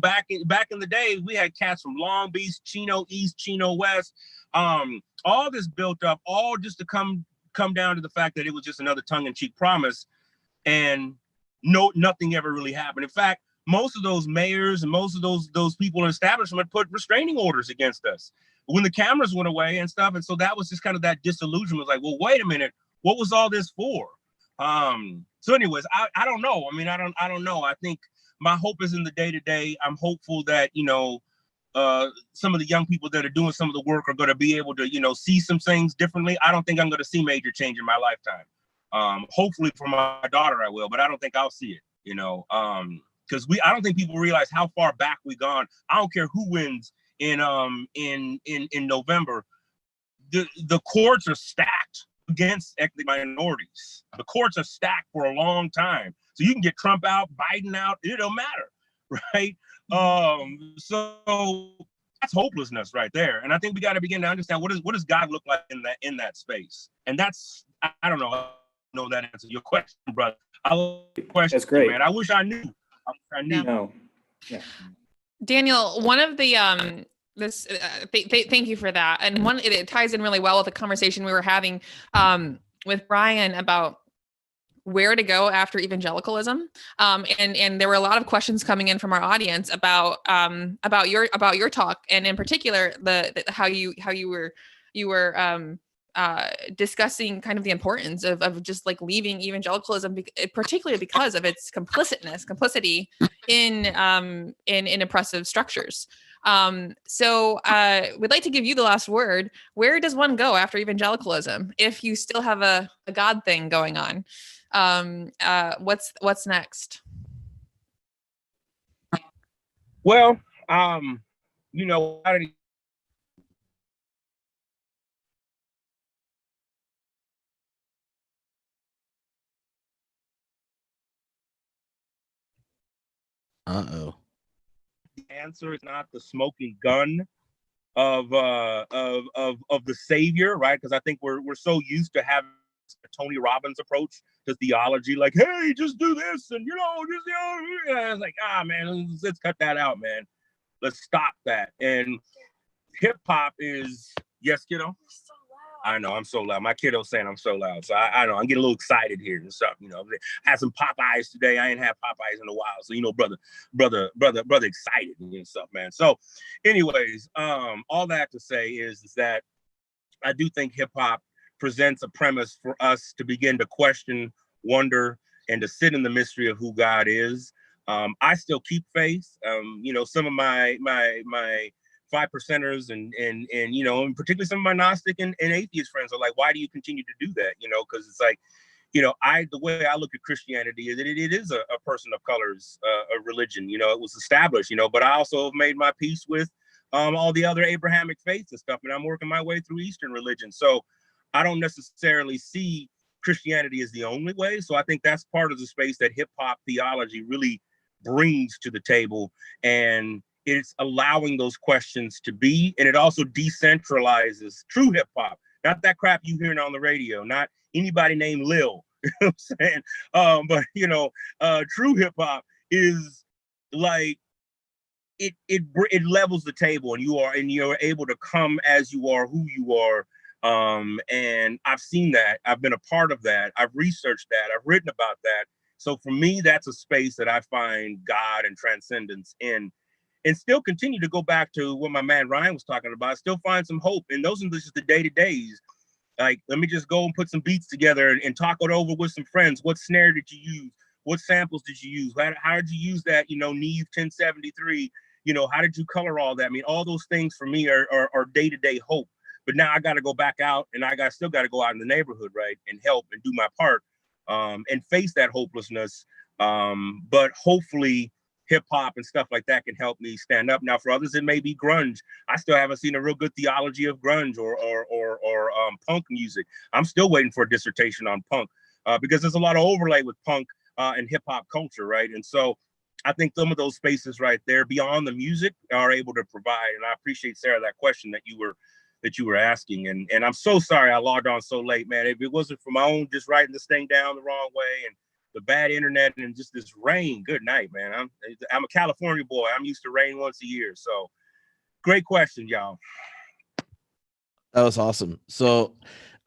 back in the day, we had cats from Long Beach, Chino East, Chino West. All this built up, all just to come down to the fact that it was just another tongue-in-cheek promise. And nothing ever really happened. In fact, most of those mayors and most of those people in establishment put restraining orders against us when the cameras went away and stuff. And so that was just kind of that disillusionment. Like, well, wait a minute, what was all this for? So anyways, I don't know. I mean, I don't know. I think my hope is in the day-to-day. I'm hopeful that, some of the young people that are doing some of the work are going to be able to, see some things differently. I don't think I'm going to see major change in my lifetime. Hopefully for my daughter, I will, but I don't think I'll see it, because I don't think people realize how far back we've gone. I don't care who wins in November. The courts are stacked against ethnic minorities. The courts are stacked for a long time. So you can get Trump out, Biden out, it don't matter, right? So that's hopelessness right there. And I think we got to begin to understand what does God look like in that space. And that's, I don't know that answers your question, brother. I love the question. That's great, man. I wish I knew. I knew. Yeah. No. Yeah. Daniel, one of the thank you for that, and it ties in really well with the conversation we were having with Brian about where to go after evangelicalism, and there were a lot of questions coming in from our audience about your talk, and in particular how you were discussing kind of the importance of just like leaving evangelicalism, particularly because of its complicity in oppressive structures. So we'd like to give you the last word. Where does one go after evangelicalism if you still have a God thing going on? What's next? Well, Uh-oh. the answer is not the smoking gun of the savior, right? Because I think we're so used to having a Tony Robbins approach to theology, like, hey, just do this, and it's like, man, let's cut that out, man. Let's stop that. And hip hop is, yes, kiddo. I know I'm so loud. My kiddo's saying I'm so loud. So I know I'm getting a little excited here and stuff. Had some Popeyes today. I ain't had Popeyes in a while. So, brother excited and stuff, man. So anyways, all that to say is that I do think hip hop presents a premise for us to begin to question, wonder, and to sit in the mystery of who God is. I still keep faith. Some of my 5%ers and particularly some of my Gnostic and atheist friends are like, why do you continue to do that? Because it's like, the way I look at Christianity is that it is a person of color's a religion. It was established, but I also have made my peace with all the other Abrahamic faiths and stuff, and I'm working my way through Eastern religion. So I don't necessarily see Christianity as the only way. So I think that's part of the space that hip hop theology really brings to the table. And it's allowing those questions to be, and it also decentralizes true hip hop. Not that crap you hearing on the radio, not anybody named Lil. You know what I'm saying? But true hip hop is like it levels the table, and you're able to come as you are, who you are. And I've seen that. I've been a part of that. I've researched that. I've written about that. So for me, that's a space that I find God and transcendence in, and still continue to go back to what my man Ryan was talking about. I still find some hope, and those are just the day-to-days. Like, let me just go and put some beats together and talk it over with some friends. What snare did you use? What samples did you use? How did you use that, Neve 1073? How did you color all that? I mean, all those things for me are day-to-day hope. But now I got to go back out, and still got to go out in the neighborhood, right, and help and do my part, and face that hopelessness. But hopefully hip hop and stuff like that can help me stand up. Now, for others, it may be grunge. I still haven't seen a real good theology of grunge or punk music. I'm still waiting for a dissertation on punk, because there's a lot of overlay with punk and hip hop culture, right? And so I think some of those spaces right there beyond the music are able to provide. And I appreciate, Sarah, that question that you were asking. And I'm so sorry I logged on so late, man. If it wasn't for my own just writing this thing down the wrong way and the bad internet and just this rain, good night, man. I'm a California boy. I'm used to rain once a year. So great question, y'all. That was awesome. So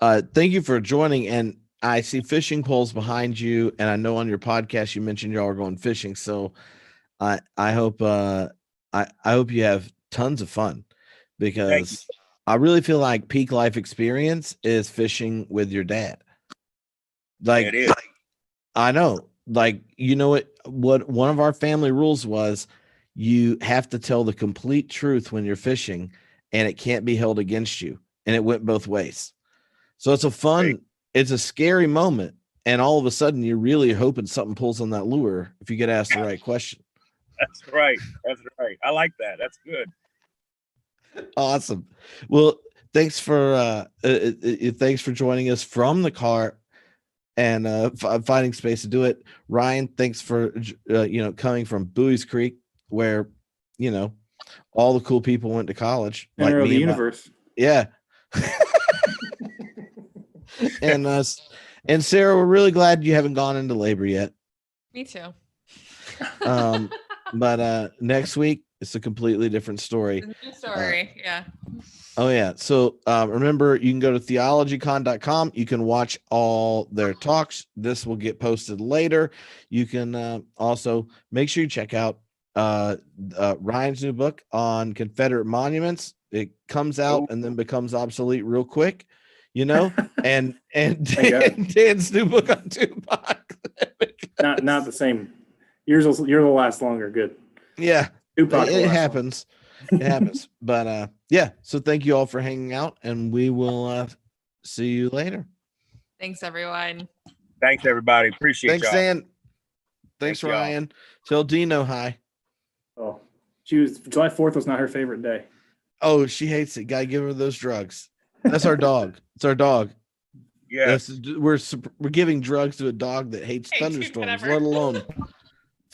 thank you for joining. And I see fishing poles behind you, and I know on your podcast you mentioned y'all are going fishing. So I hope I hope you have tons of fun, because I really feel like peak life experience is fishing with your dad. Like, It is. I know, like, what one of our family rules was, you have to tell the complete truth when you're fishing, and it can't be held against you. And it went both ways. So it's it's a scary moment. And all of a sudden you're really hoping something pulls on that lure if you get asked the right question. That's right. I like that. That's good. Awesome. Well, thanks for joining us from the car and finding space to do it. Ryan, thanks for coming from Bowie's Creek, where all the cool people went to college. Center of the universe. Yeah. And Sarah, we're really glad you haven't gone into labor yet. Me too. But next week it's a completely different story. New story. Yeah. Oh yeah. So remember, you can go to theologycon.com. You can watch all their talks. This will get posted later. You can also make sure you check out Ryan's new book on Confederate monuments. It comes out and then becomes obsolete real quick, and Dan's new book on Tupac. Not the same. Yours will last longer. Good. Yeah. Tupac It happens. It happens. But yeah. So thank you all for hanging out, and we will see you later. Thanks, everyone. Thanks, everybody. Appreciate Thanks, y'all. Dan. Thanks, Ryan. Y'all. Tell Dino hi. Oh, July 4th was not her favorite day. Oh, she hates it. Gotta give her those drugs. That's our dog. It's our dog. Yeah. We're giving drugs to a dog that hates Hey, dude, thunderstorms, whatever. let alone